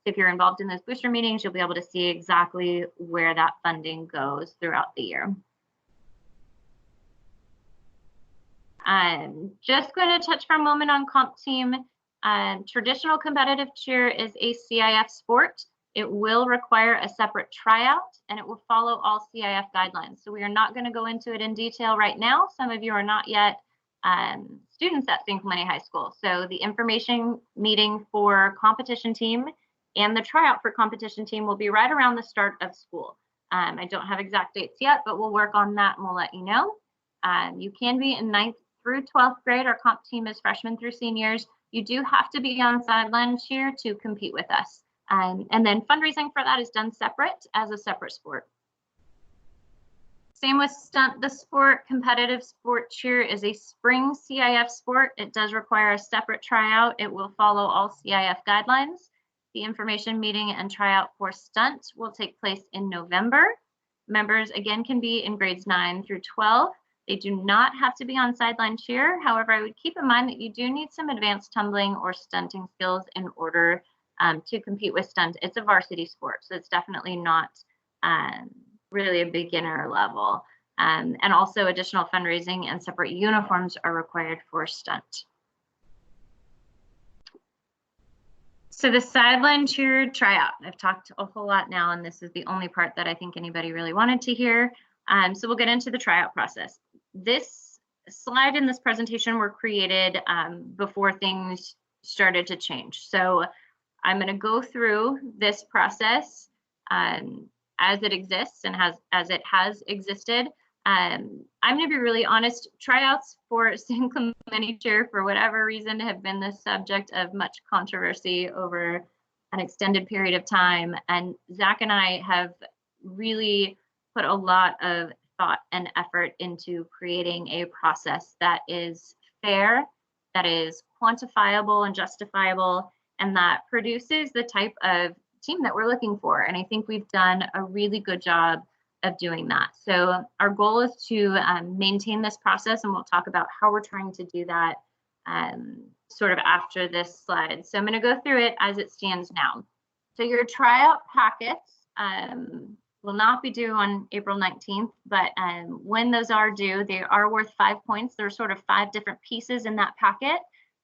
If you're involved in those booster meetings, you'll be able to see exactly where that funding goes throughout the year. I'm just going to touch for a moment on comp team. Traditional competitive cheer is a CIF sport. It will require a separate tryout, and it will follow all CIF guidelines. So we are not going to go into it in detail right now. Some of you are not yet students at San Clemente High School. So the information meeting for competition team and the tryout for competition team will be right around the start of school. I don't have exact dates yet, but we'll work on that and we'll let you know. You can be in 9th through 12th grade. Our comp team is freshmen through seniors. You do have to be on sideline cheer to compete with us. And then fundraising for that is done separate as a separate sport. Same with stunt. The sport, competitive sport cheer, is a spring CIF sport. It does require a separate tryout. It will follow all CIF guidelines. The information meeting and tryout for stunt will take place in November. Members again can be in grades 9 through 12. They do not have to be on sideline cheer. However, I would keep in mind that you do need some advanced tumbling or stunting skills in order to compete with stunt. It's a varsity sport, so it's definitely not really a beginner level. And also additional fundraising and separate uniforms are required for stunt. So the sideline cheer tryout, I've talked a whole lot now, and this is the only part that I think anybody really wanted to hear. So we'll get into the tryout process. This slide in this presentation were created before things started to change. So I'm going to go through this process as it exists and as it has existed. I'm going to be really honest. Tryouts for San Clemente cheer, for whatever reason, have been the subject of much controversy over an extended period of time. And Zach and I have really put a lot of thought and effort into creating a process that is fair, that is quantifiable and justifiable, and that produces the type of team that we're looking for. And I think we've done a really good job of doing that. So our goal is to maintain this process, and we'll talk about how we're trying to do that sort of after this slide. So I'm going to go through it as it stands now. So your tryout packets will not be due on April 19th, but when those are due, they are worth 5 points. There's sort of 5 different pieces in that packet,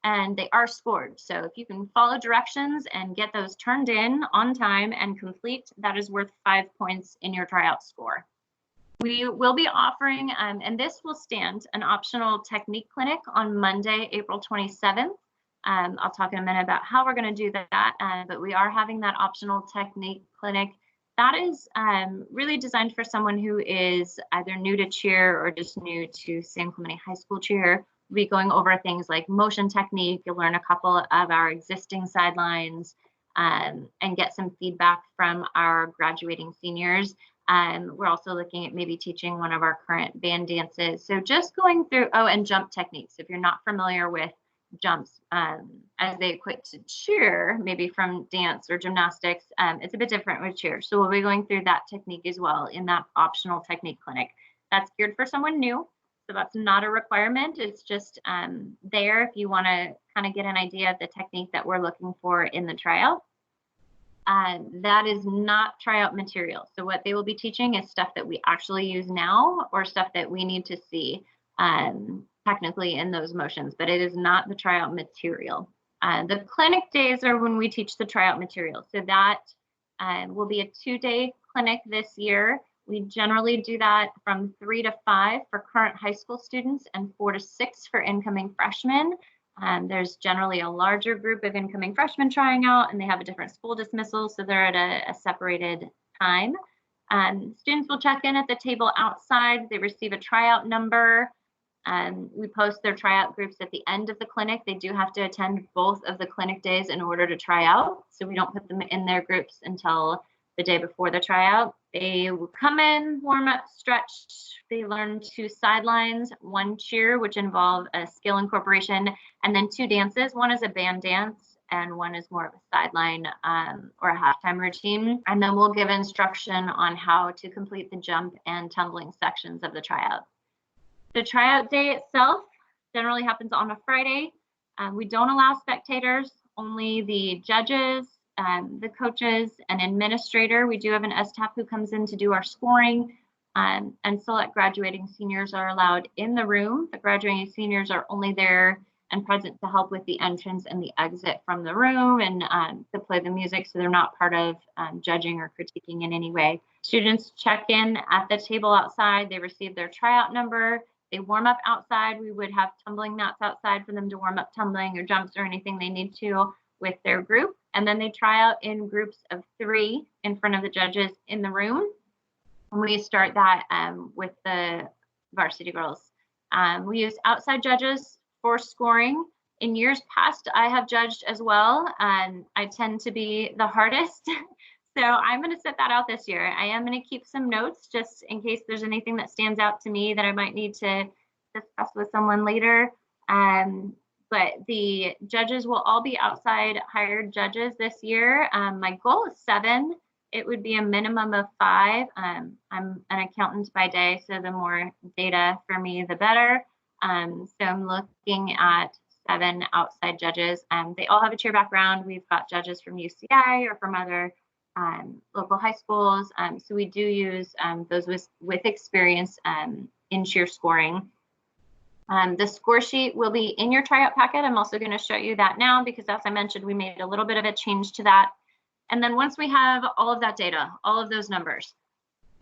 and they are scored. So if you can follow directions and get those turned in on time and complete, that is worth 5 points in your tryout score. We will be offering, and this will stand, an optional technique clinic on Monday, April 27th. I'll talk in a minute about how we're going to do that, but we are having that optional technique clinic. That is really designed for someone who is either new to cheer or just new to San Clemente High School cheer. We'll be going over things like motion technique. You'll learn a couple of our existing sidelines and get some feedback from our graduating seniors. We're also looking at maybe teaching one of our current band dances. So just going through, oh, and jump techniques. If you're not familiar with jumps as they equate to cheer, maybe from dance or gymnastics, it's a bit different with cheer. So we'll be going through that technique as well in that optional technique clinic. That's geared for someone new. So that's not a requirement. It's just there if you want to kind of get an idea of the technique that we're looking for in the tryout. That is not tryout material. So what they will be teaching is stuff that we actually use now or stuff that we need to see technically in those motions, but it is not the tryout material. The clinic days are when we teach the tryout material. So that will be a 2-day clinic this year. We generally do that from 3 to 5 for current high school students and 4 to 6 for incoming freshmen. There's generally a larger group of incoming freshmen trying out, and they have a different school dismissal, so they're at a separated time. Students will check in at the table outside. They receive a tryout number. We post their tryout groups at the end of the clinic. They do have to attend both of the clinic days in order to try out, so we don't put them in their groups until the day before the tryout. They will come in, warm up, stretch. They learn 2 sidelines, 1 cheer, which involve a skill incorporation, and then 2 dances. One is a band dance, and one is more of a sideline or a halftime routine. And then we'll give instruction on how to complete the jump and tumbling sections of the tryout. The tryout day itself generally happens on a Friday. We don't allow spectators, only the judges, the coaches, and administrator. We do have an STAP who comes in to do our scoring, and select graduating seniors are allowed in the room. The graduating seniors are only there and present to help with the entrance and the exit from the room and to play the music, so they're not part of judging or critiquing in any way. Students check in at the table outside. They receive their tryout number. They warm up outside. We would have tumbling mats outside for them to warm up tumbling or jumps or anything they need to with their group. And then they try out in groups of 3 in front of the judges in the room. And we start that with the varsity girls. We use outside judges for scoring. In years past, I have judged as well. I tend to be the hardest. So I'm going to set that out this year. I am going to keep some notes just in case there's anything that stands out to me that I might need to discuss with someone later. But the judges will all be outside hired judges this year. My goal is 7. It would be a minimum of 5. I'm an accountant by day, so the more data for me, the better. So I'm looking at 7 outside judges. They all have a cheer background. We've got judges from UCI or from other local high schools. So we do use those with experience in cheer scoring. The score sheet will be in your tryout packet. I'm also going to show you that now because, as I mentioned, we made a little bit of a change to that. And then once we have all of that data, all of those numbers,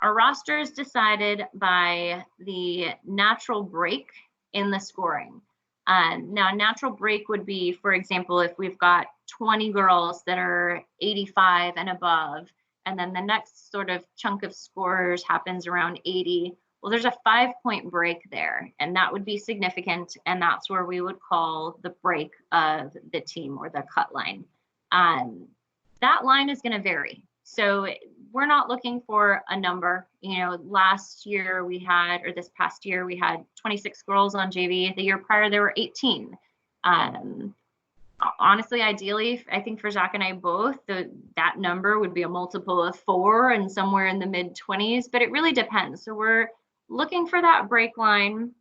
our roster is decided by the natural break in the scoring. Now, a natural break would be, for example, if we've got 20 girls that are 85 and above, and then the next sort of chunk of scorers happens around 80. Well, there's a 5-point break there, and that would be significant, and that's where we would call the break of the team or the cut line. That line is going to vary. So we're not looking for a number. You know, last year we had, or this past year, we had 26 girls on JV. The year prior, there were 18. Honestly, ideally, I think for Zach and I both, that number would be a multiple of 4 and somewhere in the mid-20s, but it really depends. So we're looking for that break line.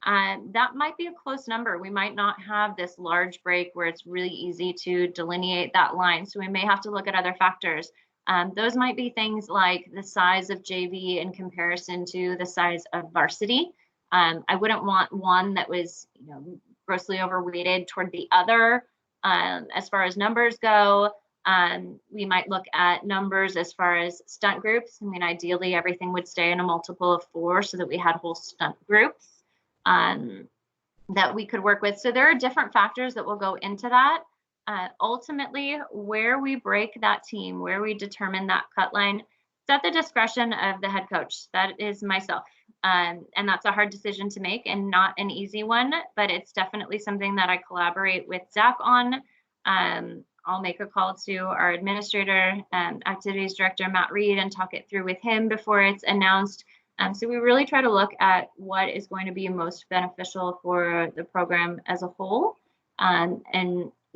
That might be a close number. We might not have this large break where it's really easy to delineate that line. So we may have to look at other factors. Those might be things like the size of JV in comparison to the size of varsity. I wouldn't want one that was, you know, grossly overweighted toward the other. As far as numbers go, we might look at numbers as far as stunt groups. I mean, ideally, everything would stay in a multiple of 4 so that we had whole stunt groups that we could work with. So there are different factors that will go into that. Ultimately, where we break that team, where we determine that cut line, it's at the discretion of the head coach. That is myself. And that's a hard decision to make and not an easy one, but it's definitely something that I collaborate with Zach on. I'll make a call to our administrator, activities director, Matt Reed, and talk it through with him before it's announced. So we really try to look at what is going to be most beneficial for the program as a whole, and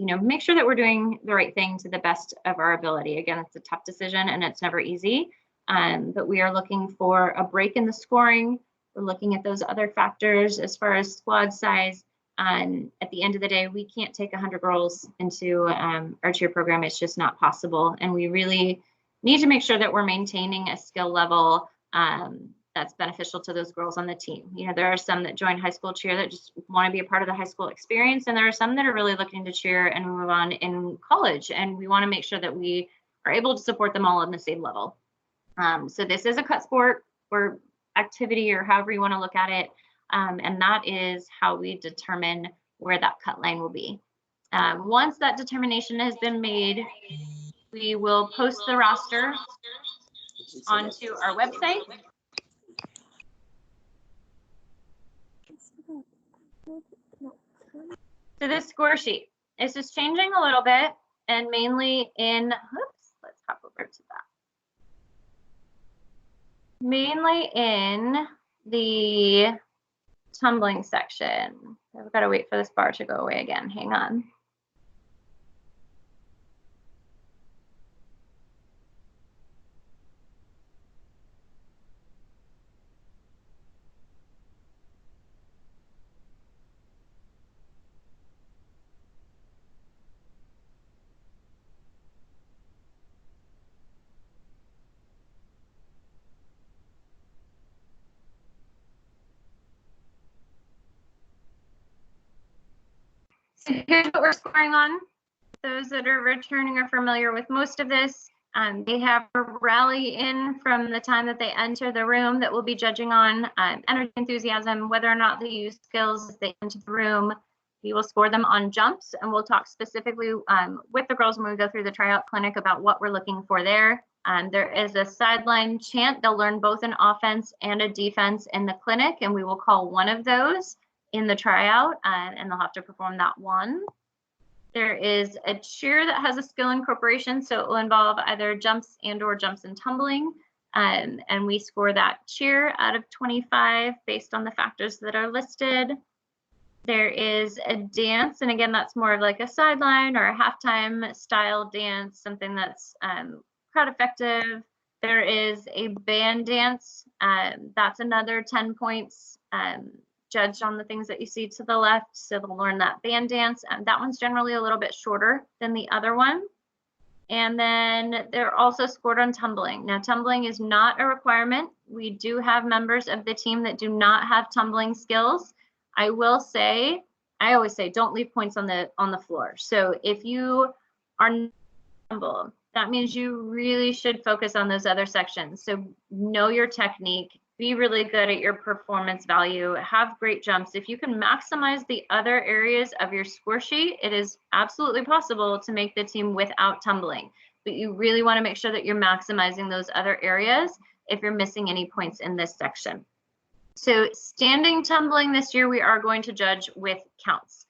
you know, make sure that we're doing the right thing to the best of our ability. Again, it's a tough decision and it's never easy, but we are looking for a break in the scoring. We're looking at those other factors as far as squad size. At the end of the day, we can't take 100 girls into our cheer program. It's just not possible. And we really need to make sure that we're maintaining a skill level that's beneficial to those girls on the team. You know, there are some that join high school cheer that just want to be a part of the high school experience, and there are some that are really looking to cheer and move on in college, and we want to make sure that we are able to support them all on the same level. So this is a cut sport or activity, or however you want to look at it, and that is how we determine where that cut line will be. Once that determination has been made, we will post the roster onto our website. So this score sheet is just changing a little bit, and mainly in, let's hop over to that. Mainly in the tumbling section. I've got to wait for this bar to go away again. Hang on. So here's what we're scoring on. Those that are returning are familiar with most of this. They have a rally in from the time that they enter the room that we'll be judging on energy, enthusiasm, whether or not they use skills as they enter the room. We will score them on jumps, and we'll talk specifically with the girls when we go through the tryout clinic about what we're looking for there. There is a sideline chant. They'll learn both an offense and a defense in the clinic, and we will call one of those in the tryout, and they'll have to perform that one. There is a cheer that has a skill incorporation, so it will involve either jumps and/or jumps and tumbling, and we score that cheer out of 25 based on the factors that are listed. There is a dance, and again, that's more of like a sideline or a halftime style dance, something that's crowd effective. There is a band dance, that's another 10 points. Judged on the things that you see to the left. So they'll learn that band dance. And that one's generally a little bit shorter than the other one. And then they're also scored on tumbling. Now, tumbling is not a requirement. We do have members of the team that do not have tumbling skills. I will say, I always say, don't leave points on the floor. So if you are tumble, that means you really should focus on those other sections. So know your technique. Be really good at your performance value, have great jumps. If you can maximize the other areas of your score sheet, it is absolutely possible to make the team without tumbling. But you really want to make sure that you're maximizing those other areas if you're missing any points in this section. So standing tumbling this year, we are going to judge with counts.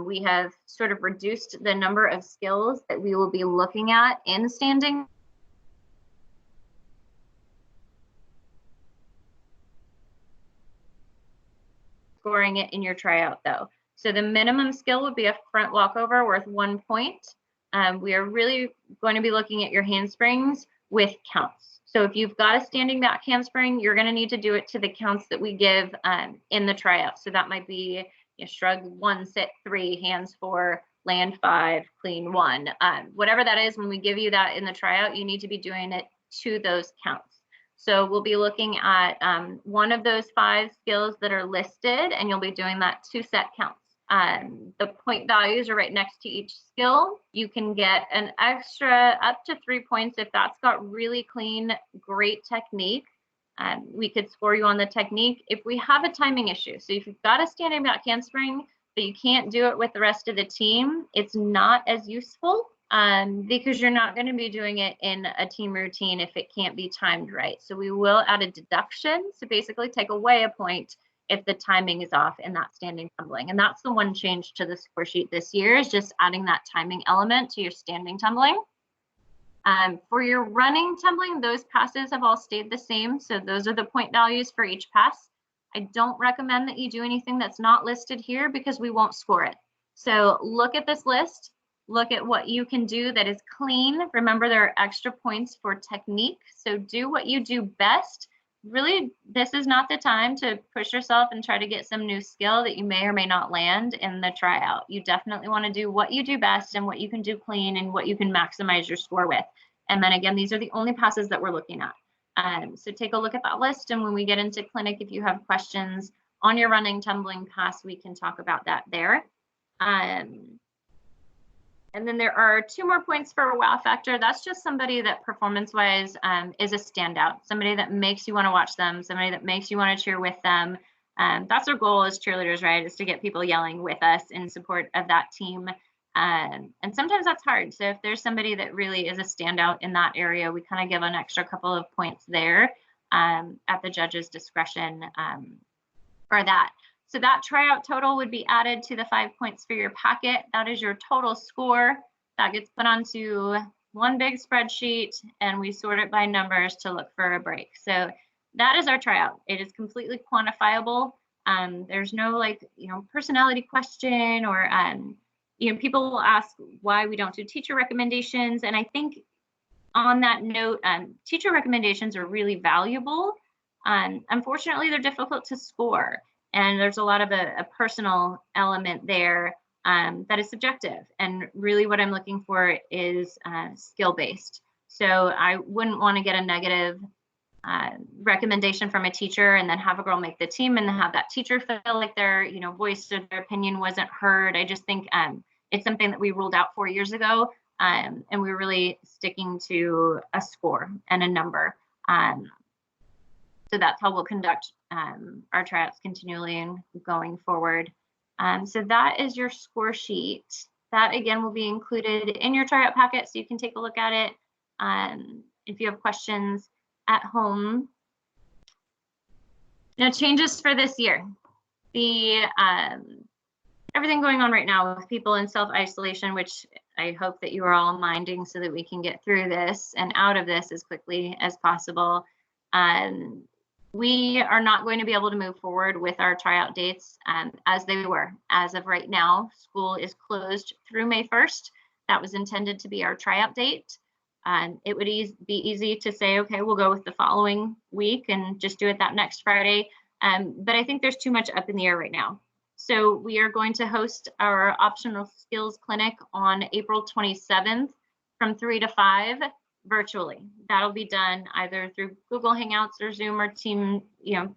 We have sort of reduced the number of skills that we will be looking at in standing. Scoring it in your tryout though. So the minimum skill would be a front walkover worth 1 point. We are really going to be looking at your handsprings with counts. So if you've got a standing back handspring, you're going to need to do it to the counts that we give in the tryout. So that might be shrug 1, sit 3, hands 4, land 5, clean 1. Whatever that is, when we give you that in the tryout, you need to be doing it to those counts. So we'll be looking at one of those 5 skills that are listed, and you'll be doing that 2 set counts. The point values are right next to each skill. You can get an extra up to 3 points if that's got really clean, great technique. We could score you on the technique. If we have a timing issue, so if you've got a standing back handspring, but you can't do it with the rest of the team, it's not as useful. Because you're not going to be doing it in a team routine if it can't be timed right. So we will add a deduction to basically take away a point if the timing is off in that standing tumbling. And that's the one change to the score sheet this year, is just adding that timing element to your standing tumbling. For your running tumbling, those passes have all stayed the same. So those are the point values for each pass. I don't recommend that you do anything that's not listed here because we won't score it. So look at this list. Look at what you can do that is clean. Remember, there are extra points for technique. So do what you do best. Really, this is not the time to push yourself and try to get some new skill that you may or may not land in the tryout. You definitely want to do what you do best and what you can do clean and what you can maximize your score with. And then again, these are the only passes that we're looking at. So take a look at that list, and when we get into clinic, if you have questions on your running, tumbling pass, we can talk about that there. And then there are 2 more points for a wow factor. That's just somebody that performance-wise is a standout, somebody that makes you want to watch them, somebody that makes you want to cheer with them. That's our goal as cheerleaders, right? Is to get people yelling with us in support of that team. And sometimes that's hard. So if there's somebody that really is a standout in that area, we kind of give an extra couple of points there at the judge's discretion for that. So that tryout total would be added to the 5 points for your packet. That is your total score. That gets put onto one big spreadsheet, and we sort it by numbers to look for a break. So that is our tryout. It is completely quantifiable. There's no personality question or people will ask why we don't do teacher recommendations. And I think on that note, teacher recommendations are really valuable. Unfortunately, they're difficult to score. And there's a lot of a personal element there that is subjective. And really what I'm looking for is skill-based. So I wouldn't want to get a negative recommendation from a teacher and then have a girl make the team and have that teacher feel like their voice or their opinion wasn't heard. I just think it's something that we ruled out 4 years ago, and we're really sticking to a score and a number. So that's how we'll conduct our tryouts continually and going forward. So that is your score sheet. That again will be included in your tryout packet, so you can take a look at it if you have questions at home. Now, changes for this year. The everything going on right now with people in self-isolation, which I hope that you are all minding so that we can get through this and out of this as quickly as possible. We are not going to be able to move forward with our tryout dates as they were. As of right now, school is closed through May 1st. That was intended to be our tryout date. It would be easy to say, okay, we'll go with the following week and just do it that next Friday. But I think there's too much up in the air right now. So we are going to host our optional skills clinic on April 27th from 3 to 5 virtually. That'll be done either through Google Hangouts or Zoom or team,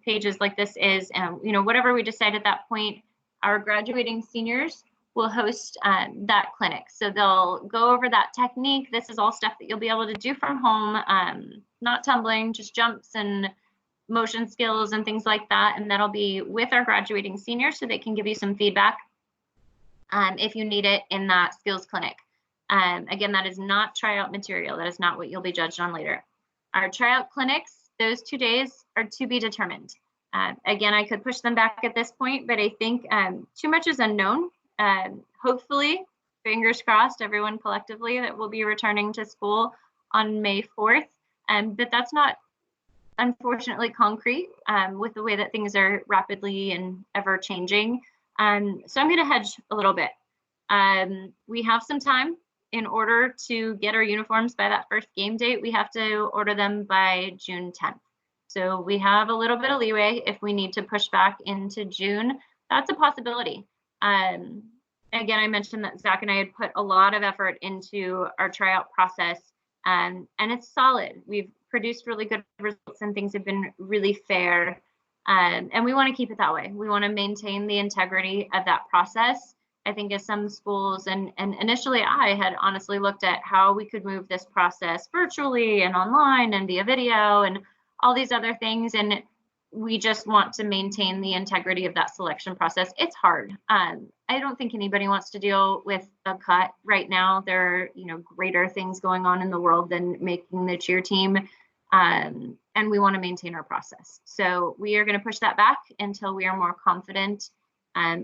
pages like this is, whatever we decide at that point. Our graduating seniors will host that clinic. So they'll go over that technique. This is all stuff that you'll be able to do from home, not tumbling, just jumps and motion skills and things like that. And that'll be with our graduating seniors so they can give you some feedback if you need it in that skills clinic. Again, that is not tryout material. That is not what you'll be judged on later. Our tryout clinics, those 2 days are to be determined. Again, I could push them back at this point, but I think too much is unknown. Hopefully, fingers crossed, everyone collectively that will be returning to school on May 4th. But that's not, unfortunately, concrete with the way that things are rapidly and ever changing. So I'm going to hedge a little bit. We have some time. In order to get our uniforms by that first game date, we have to order them by June 10th. So we have a little bit of leeway if we need to push back into June. That's a possibility. Again, I mentioned that Zach and I had put a lot of effort into our tryout process, and it's solid. We've produced really good results and things have been really fair. And we want to keep it that way. We want to maintain the integrity of that process. I think as some schools, and initially I had honestly looked at how we could move this process virtually and online and via video and all these other things. And we just want to maintain the integrity of that selection process. It's hard. I don't think anybody wants to deal with a cut right now. There are, greater things going on in the world than making the cheer team. And we want to maintain our process. So we are going to push that back until we are more confident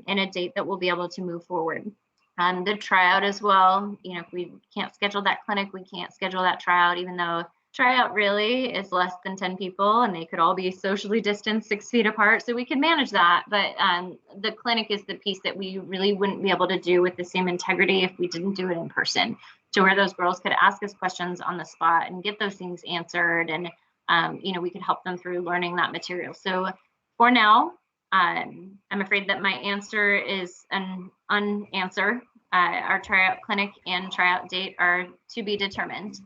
in a date that we'll be able to move forward. The tryout as well, if we can't schedule that clinic, we can't schedule that tryout, even though tryout really is less than 10 people and they could all be socially distanced 6 feet apart. So we can manage that. But the clinic is the piece that we really wouldn't be able to do with the same integrity if we didn't do it in person, to where those girls could ask us questions on the spot and get those things answered. And, we could help them through learning that material. So for now, I'm afraid that my answer is an unanswer. Our tryout clinic and tryout date are to be determined.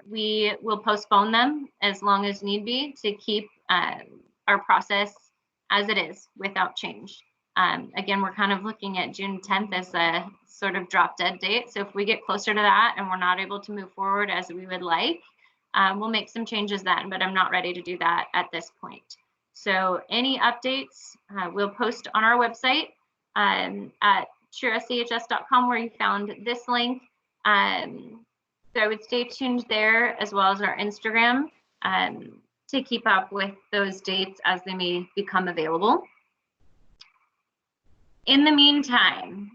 We will postpone them as long as need be to keep our process as it is without change. Again, we're kind of looking at June 10th as a sort of drop dead date. So if we get closer to that and we're not able to move forward as we would like, we'll make some changes then, but I'm not ready to do that at this point. So any updates we'll post on our website at cheerschs.com, where you found this link. So I would stay tuned there, as well as our Instagram, to keep up with those dates as they may become available. In the meantime,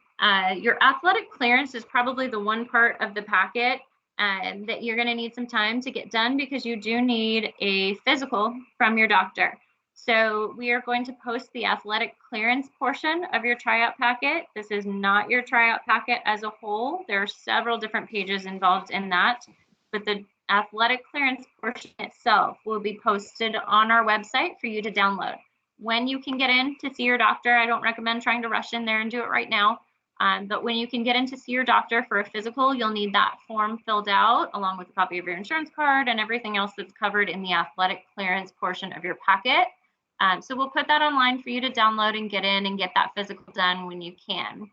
your athletic clearance is probably the one part of the packet that you're going to need some time to get done, because you do need a physical from your doctor. So we are going to post the athletic clearance portion of your tryout packet. This is not your tryout packet as a whole. There are several different pages involved in that, but the athletic clearance portion itself will be posted on our website for you to download. When you can get in to see your doctor, I don't recommend trying to rush in there and do it right now. But when you can get in to see your doctor for a physical, you'll need that form filled out along with a copy of your insurance card and everything else that's covered in the athletic clearance portion of your packet. So we'll put that online for you to download and get in and get that physical done when you can.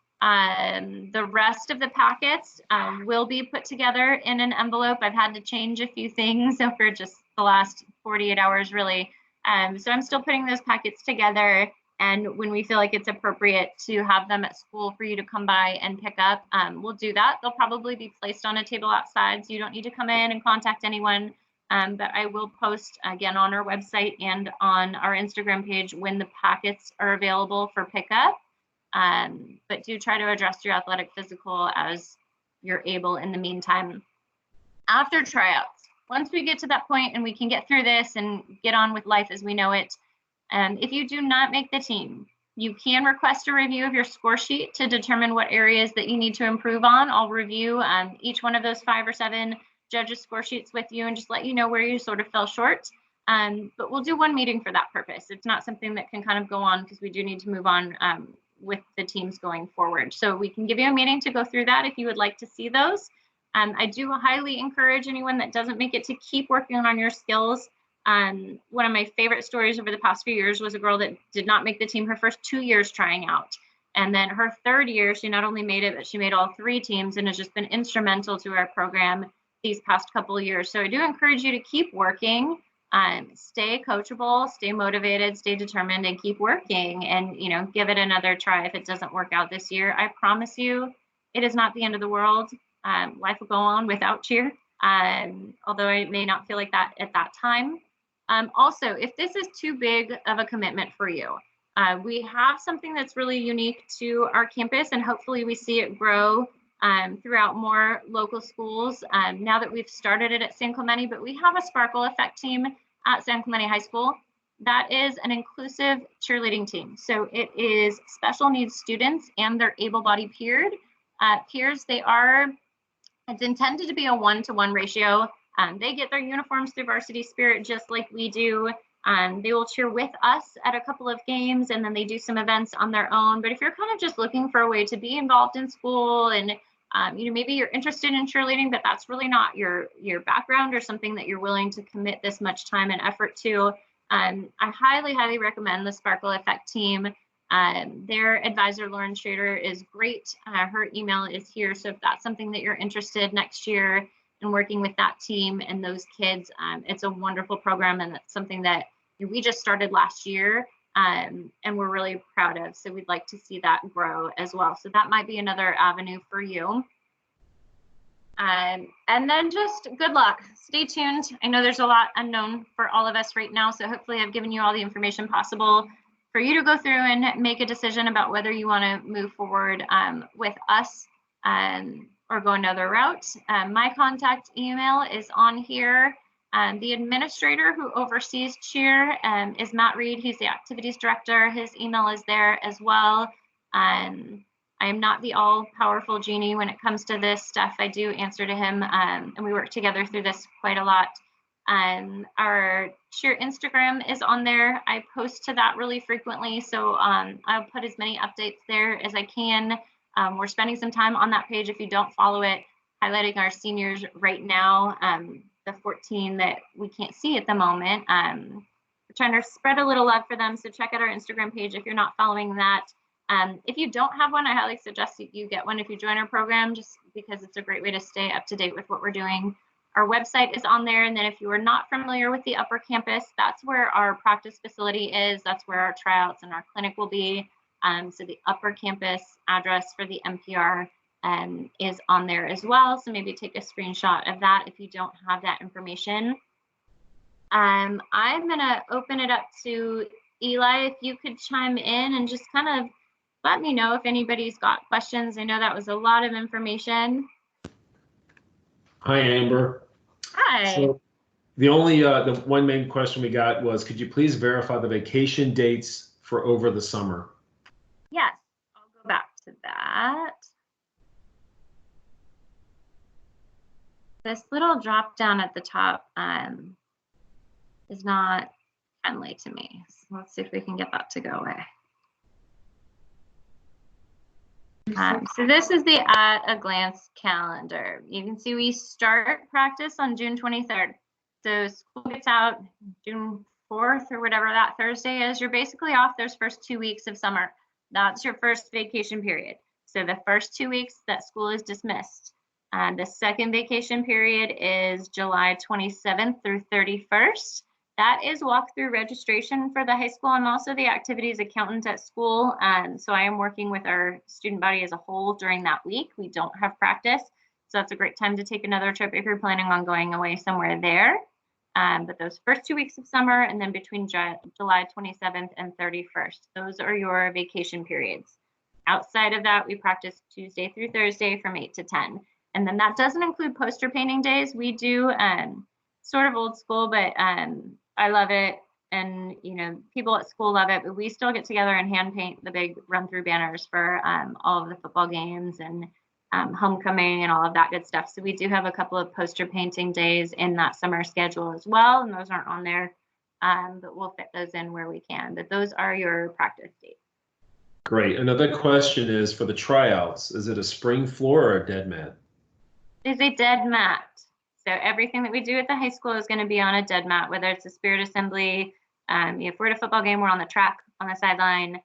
The rest of the packets will be put together in an envelope. I've had to change a few things over just the last 48 hours, really. So I'm still putting those packets together, and when we feel like it's appropriate to have them at school for you to come by and pick up, we'll do that. They'll probably be placed on a table outside, so you don't need to come in and contact anyone. But I will post again on our website and on our Instagram page when the packets are available for pickup. But do try to address your athletic physical as you're able in the meantime. After tryouts, once we get to that point and we can get through this and get on with life as we know it, if you do not make the team, you can request a review of your score sheet to determine what areas that you need to improve on. I'll review each one of those 5 or 7 judges' score sheets with you and just let you know where you sort of fell short. But we'll do one meeting for that purpose. It's not something that can kind of go on, because we do need to move on with the teams going forward. So we can give you a meeting to go through that if you would like to see those. I do highly encourage anyone that doesn't make it to keep working on your skills. One of my favorite stories over the past few years was a girl that did not make the team her first 2 years trying out. And then her 3rd year, she not only made it, but she made all 3 teams and has just been instrumental to our program these past couple of years. So I do encourage you to keep working, stay coachable, stay motivated, stay determined, and keep working, and give it another try if it doesn't work out this year. I promise you, it is not the end of the world. Life will go on without cheer, although it may not feel like that at that time. Also, if this is too big of a commitment for you, we have something that's really unique to our campus, and hopefully we see it grow throughout more local schools now that we've started it at San Clemente. But we have a Sparkle Effect team at San Clemente High School that is an inclusive cheerleading team. So it is special needs students and their able-bodied peers. It's intended to be a 1-to-1 ratio. They get their uniforms through Varsity Spirit just like we do. They will cheer with us at a couple of games, and then they do some events on their own. But if you're kind of just looking for a way to be involved in school, and maybe you're interested in cheerleading, but that's really not your background or something that you're willing to commit this much time and effort to, I highly recommend the Sparkle Effect team. Their advisor, Lauren Schrader, is great. Her email is here. So if that's something that you're interested next year in working with that team and those kids, it's a wonderful program, and it's something that we just started last year, and we're really proud of. So we'd like to see that grow as well. So that might be another avenue for you. And then just good luck. Stay tuned. I know there's a lot unknown for all of us right now, so hopefully I've given you all the information possible for you to go through and make a decision about whether you want to move forward with us or go another route. My contact email is on here. The administrator who oversees cheer is Matt Reed. He's the activities director. His email is there as well. I am not the all-powerful genie when it comes to this stuff. I do answer to him, and we work together through this quite a lot. Our cheer Instagram is on there. I post to that really frequently, so I'll put as many updates there as I can. We're spending some time on that page. If you don't follow it, highlighting our seniors right now, the 14 that we can't see at the moment. We're trying to spread a little love for them, so check out our Instagram page if you're not following that. If you don't have one, I highly suggest that you get one if you join our program, just because it's a great way to stay up to date with what we're doing. Our website is on there, and then if you are not familiar with the upper campus, that's where our practice facility is. That's where our tryouts and our clinic will be. So the upper campus address for the MPR is on there as well. So maybe take a screenshot of that if you don't have that information. I'm gonna open it up to Eli, if you could chime in and just kind of let me know if anybody's got questions. I know that was a lot of information. Hi, Amber. Hi. So the one main question we got was, could you please verify the vacation dates for over the summer? Yes, I'll go back to that. This little drop down at the top is not friendly to me. So let's see if we can get that to go away. So this is the at a glance calendar. You can see we start practice on June 23rd. So school gets out June 4th or whatever that Thursday is. You're basically off those first 2 weeks of summer. That's your first vacation period. So the first 2 weeks that school is dismissed. The second vacation period is July 27th through 31st. That is walkthrough registration for the high school. I'm also the activities accountant at school. So I am working with our student body as a whole during that week. We don't have practice. So that's a great time to take another trip if you're planning on going away somewhere there. But those first 2 weeks of summer, and then between July 27th and 31st, those are your vacation periods. Outside of that, we practice Tuesday through Thursday from 8 to 10. And then that doesn't include poster painting days. We do sort of old school, but I love it. And, you know, people at school love it, but we still get together and hand paint the big run through banners for all of the football games and homecoming and all of that good stuff. So we do have a couple of poster painting days in that summer schedule as well. And those aren't on there, but we'll fit those in where we can. But those are your practice dates. Great. Another question is for the tryouts. Is it a spring floor or a dead mat? It is a dead mat. So everything that we do at the high school is going to be on a dead mat, whether it's a spirit assembly, if we're at a football game, we're on the track, on the sideline,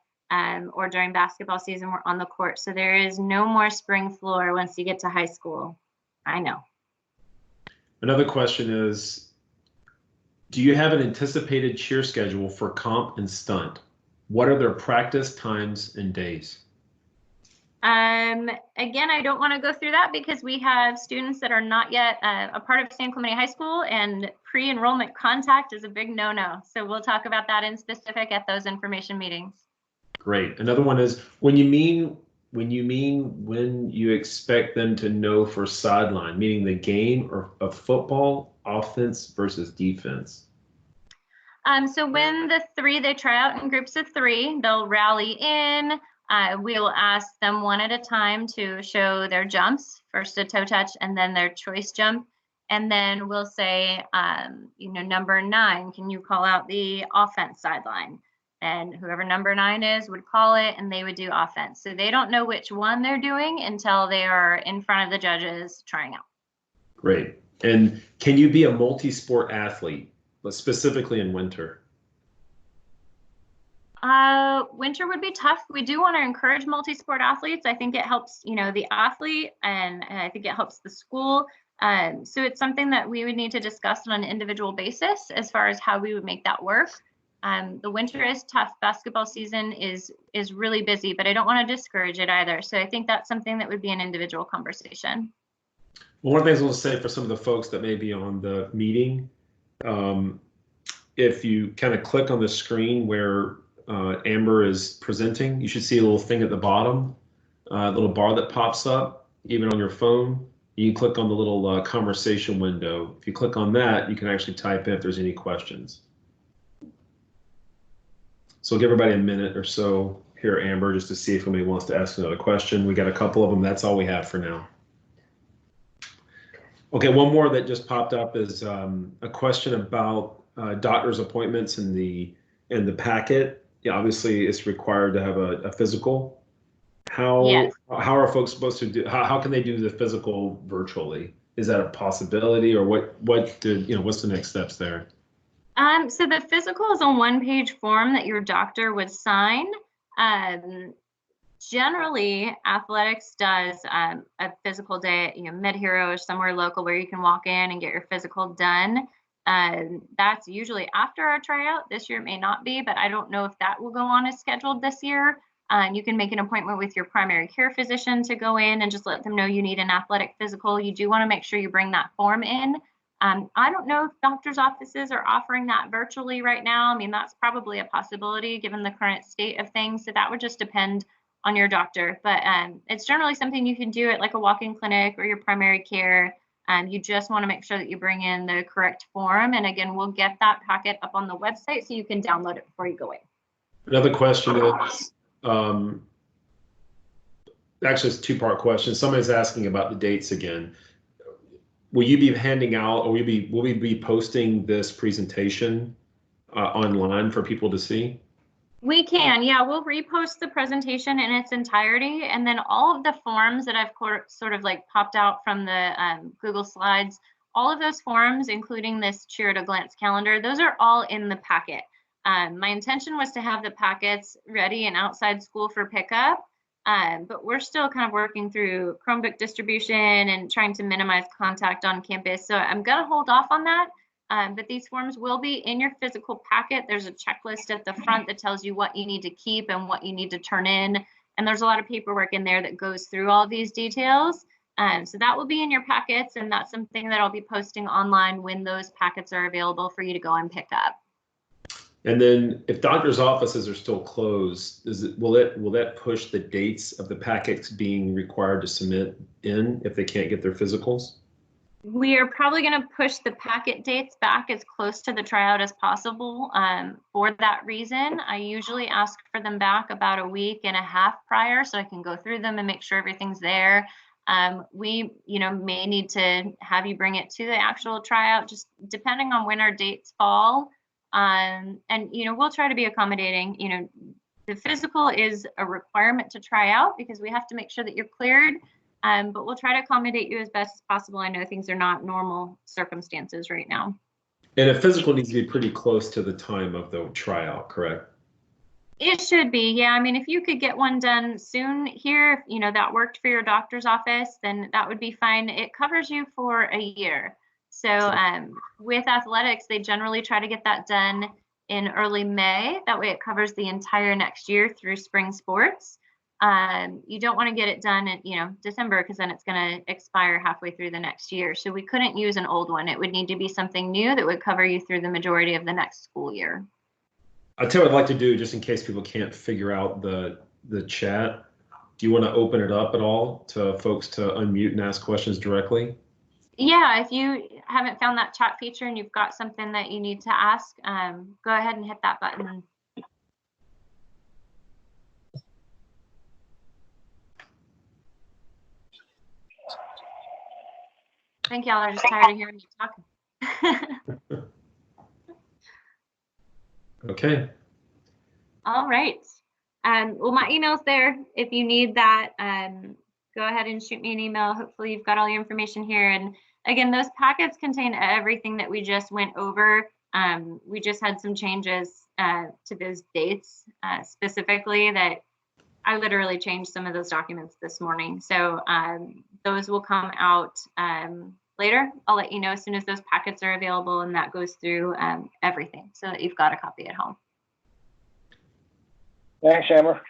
or during basketball season, we're on the court. So there is no more spring floor once you get to high school. I know. Another question is, do you have an anticipated cheer schedule for comp and stunt? What are their practice times and days? Again, I don't want to go through that because we have students that are not yet a part of San Clemente High School, and pre-enrollment contact is a big no-no. So we'll talk about that in specific at those information meetings. Great. Another one is when you expect them to know for sideline, meaning the game or of football, offense versus defense. So when they try out in groups of 3, they'll rally in. We will ask them one at a time to show their jumps, first a toe touch and then their choice jump. And then we'll say, number 9, can you call out the offense sideline? And whoever number 9 is would call it, and they would do offense. So they don't know which one they're doing until they are in front of the judges trying out. Great. And can you be a multi-sport athlete, but specifically in winter? Winter would be tough. We do want to encourage multi-sport athletes. I think it helps, the athlete, and I think it helps the school. So it's something that we would need to discuss on an individual basis as far as how we would make that work. The winter is tough. Basketball season is really busy, but I don't want to discourage it either. So I think that's something that would be an individual conversation. Well, one of the things I will say for some of the folks that may be on the meeting, if you kind of click on the screen where Amber is presenting, you should see a little thing at the bottom, a little bar that pops up, even on your phone. You can click on the little conversation window. If you click on that, you can actually type in if there's any questions. So give everybody a minute or so here, Amber, just to see if anybody wants to ask another question. We got a couple of them. That's all we have for now. Okay, one more that just popped up is a question about doctor's appointments in the packet. Yeah, obviously it's required to have a physical. Yes. How are folks supposed to do, how can they do the physical virtually? Is that a possibility, or what's the next steps there? So the physical is a one-page form that your doctor would sign. Um, Generally, athletics does a physical day, Mid Hero or somewhere local where you can walk in and get your physical done. That's usually after our tryout. This year it may not be, but I don't know if that will go on as scheduled this year. You can make an appointment with your primary care physician to go in and just let them know you need an athletic physical. You do want to make sure you bring that form in. I don't know if doctors' offices are offering that virtually right now. I mean, that's probably a possibility given the current state of things. So that would just depend on your doctor. But it's generally something you can do at like a walk-in clinic or your primary care. You just want to make sure that you bring in the correct form. And again, we'll get that packet up on the website so you can download it before you go in. Another question is, actually it's a two-part question. Somebody's asking about the dates again. Will you be handing out, or will we be posting this presentation online for people to see? We can, yeah, we'll repost the presentation in its entirety, and then all of the forms that I've sort of like popped out from the Google Slides, all of those forms, including this Cheer at a Glance calendar, those are all in the packet. My intention was to have the packets ready and outside school for pickup, but we're still kind of working through Chromebook distribution and trying to minimize contact on campus. So I'm gonna hold off on that. But these forms will be in your physical packet. There's a checklist at the front that tells you what you need to keep and what you need to turn in. And there's a lot of paperwork in there that goes through all these details. So that will be in your packets, and that's something that I'll be posting online when those packets are available for you to go and pick up. And then if doctors' offices are still closed, will that push the dates of the packets being required to submit in if they can't get their physicals? We are probably going to push the packet dates back as close to the tryout as possible. For that reason, I usually ask for them back about a week and a half prior so I can go through them and make sure everything's there. We, may need to have you bring it to the actual tryout, just depending on when our dates fall. And, we'll try to be accommodating. The physical is a requirement to try out because we have to make sure that you're cleared. But we'll try to accommodate you as best as possible. I know things are not normal circumstances right now. And a physical needs to be pretty close to the time of the tryout, correct? It should be, yeah. I mean, if you could get one done soon here, if, that worked for your doctor's office, then that would be fine. It covers you for a year. So with athletics, they generally try to get that done in early May. That way it covers the entire next year through spring sports. You don't want to get it done in, December, because then it's going to expire halfway through the next year. So we couldn't use an old one. It would need to be something new that would cover you through the majority of the next school year. I'll tell you what I'd like to do, just in case people can't figure out the chat. Do you want to open it up at all to folks to unmute and ask questions directly? Yeah, if you haven't found that chat feature and you've got something that you need to ask, go ahead and hit that button. I think y'all are just tired of hearing me talking. Okay. All right. Well, my email's there. If you need that, go ahead and shoot me an email. Hopefully you've got all your information here. And again, those packets contain everything that we just went over. We just had some changes to those dates specifically that I literally changed some of those documents this morning. So those will come out later. I'll let you know as soon as those packets are available, and that goes through everything so that you've got a copy at home. Thanks, Amber.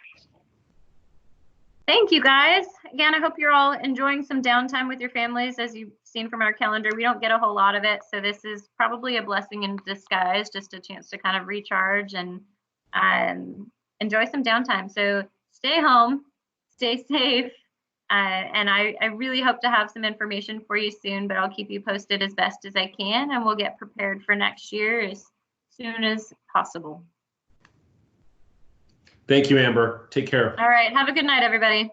Thank you, guys. Again, I hope you're all enjoying some downtime with your families. As you've seen from our calendar, we don't get a whole lot of it. So this is probably a blessing in disguise, just a chance to kind of recharge and enjoy some downtime. So stay home, stay safe. And I really hope to have some information for you soon, but I'll keep you posted as best as I can, and we'll get prepared for next year as soon as possible. Thank you, Amber. Take care. All right. Have a good night, everybody.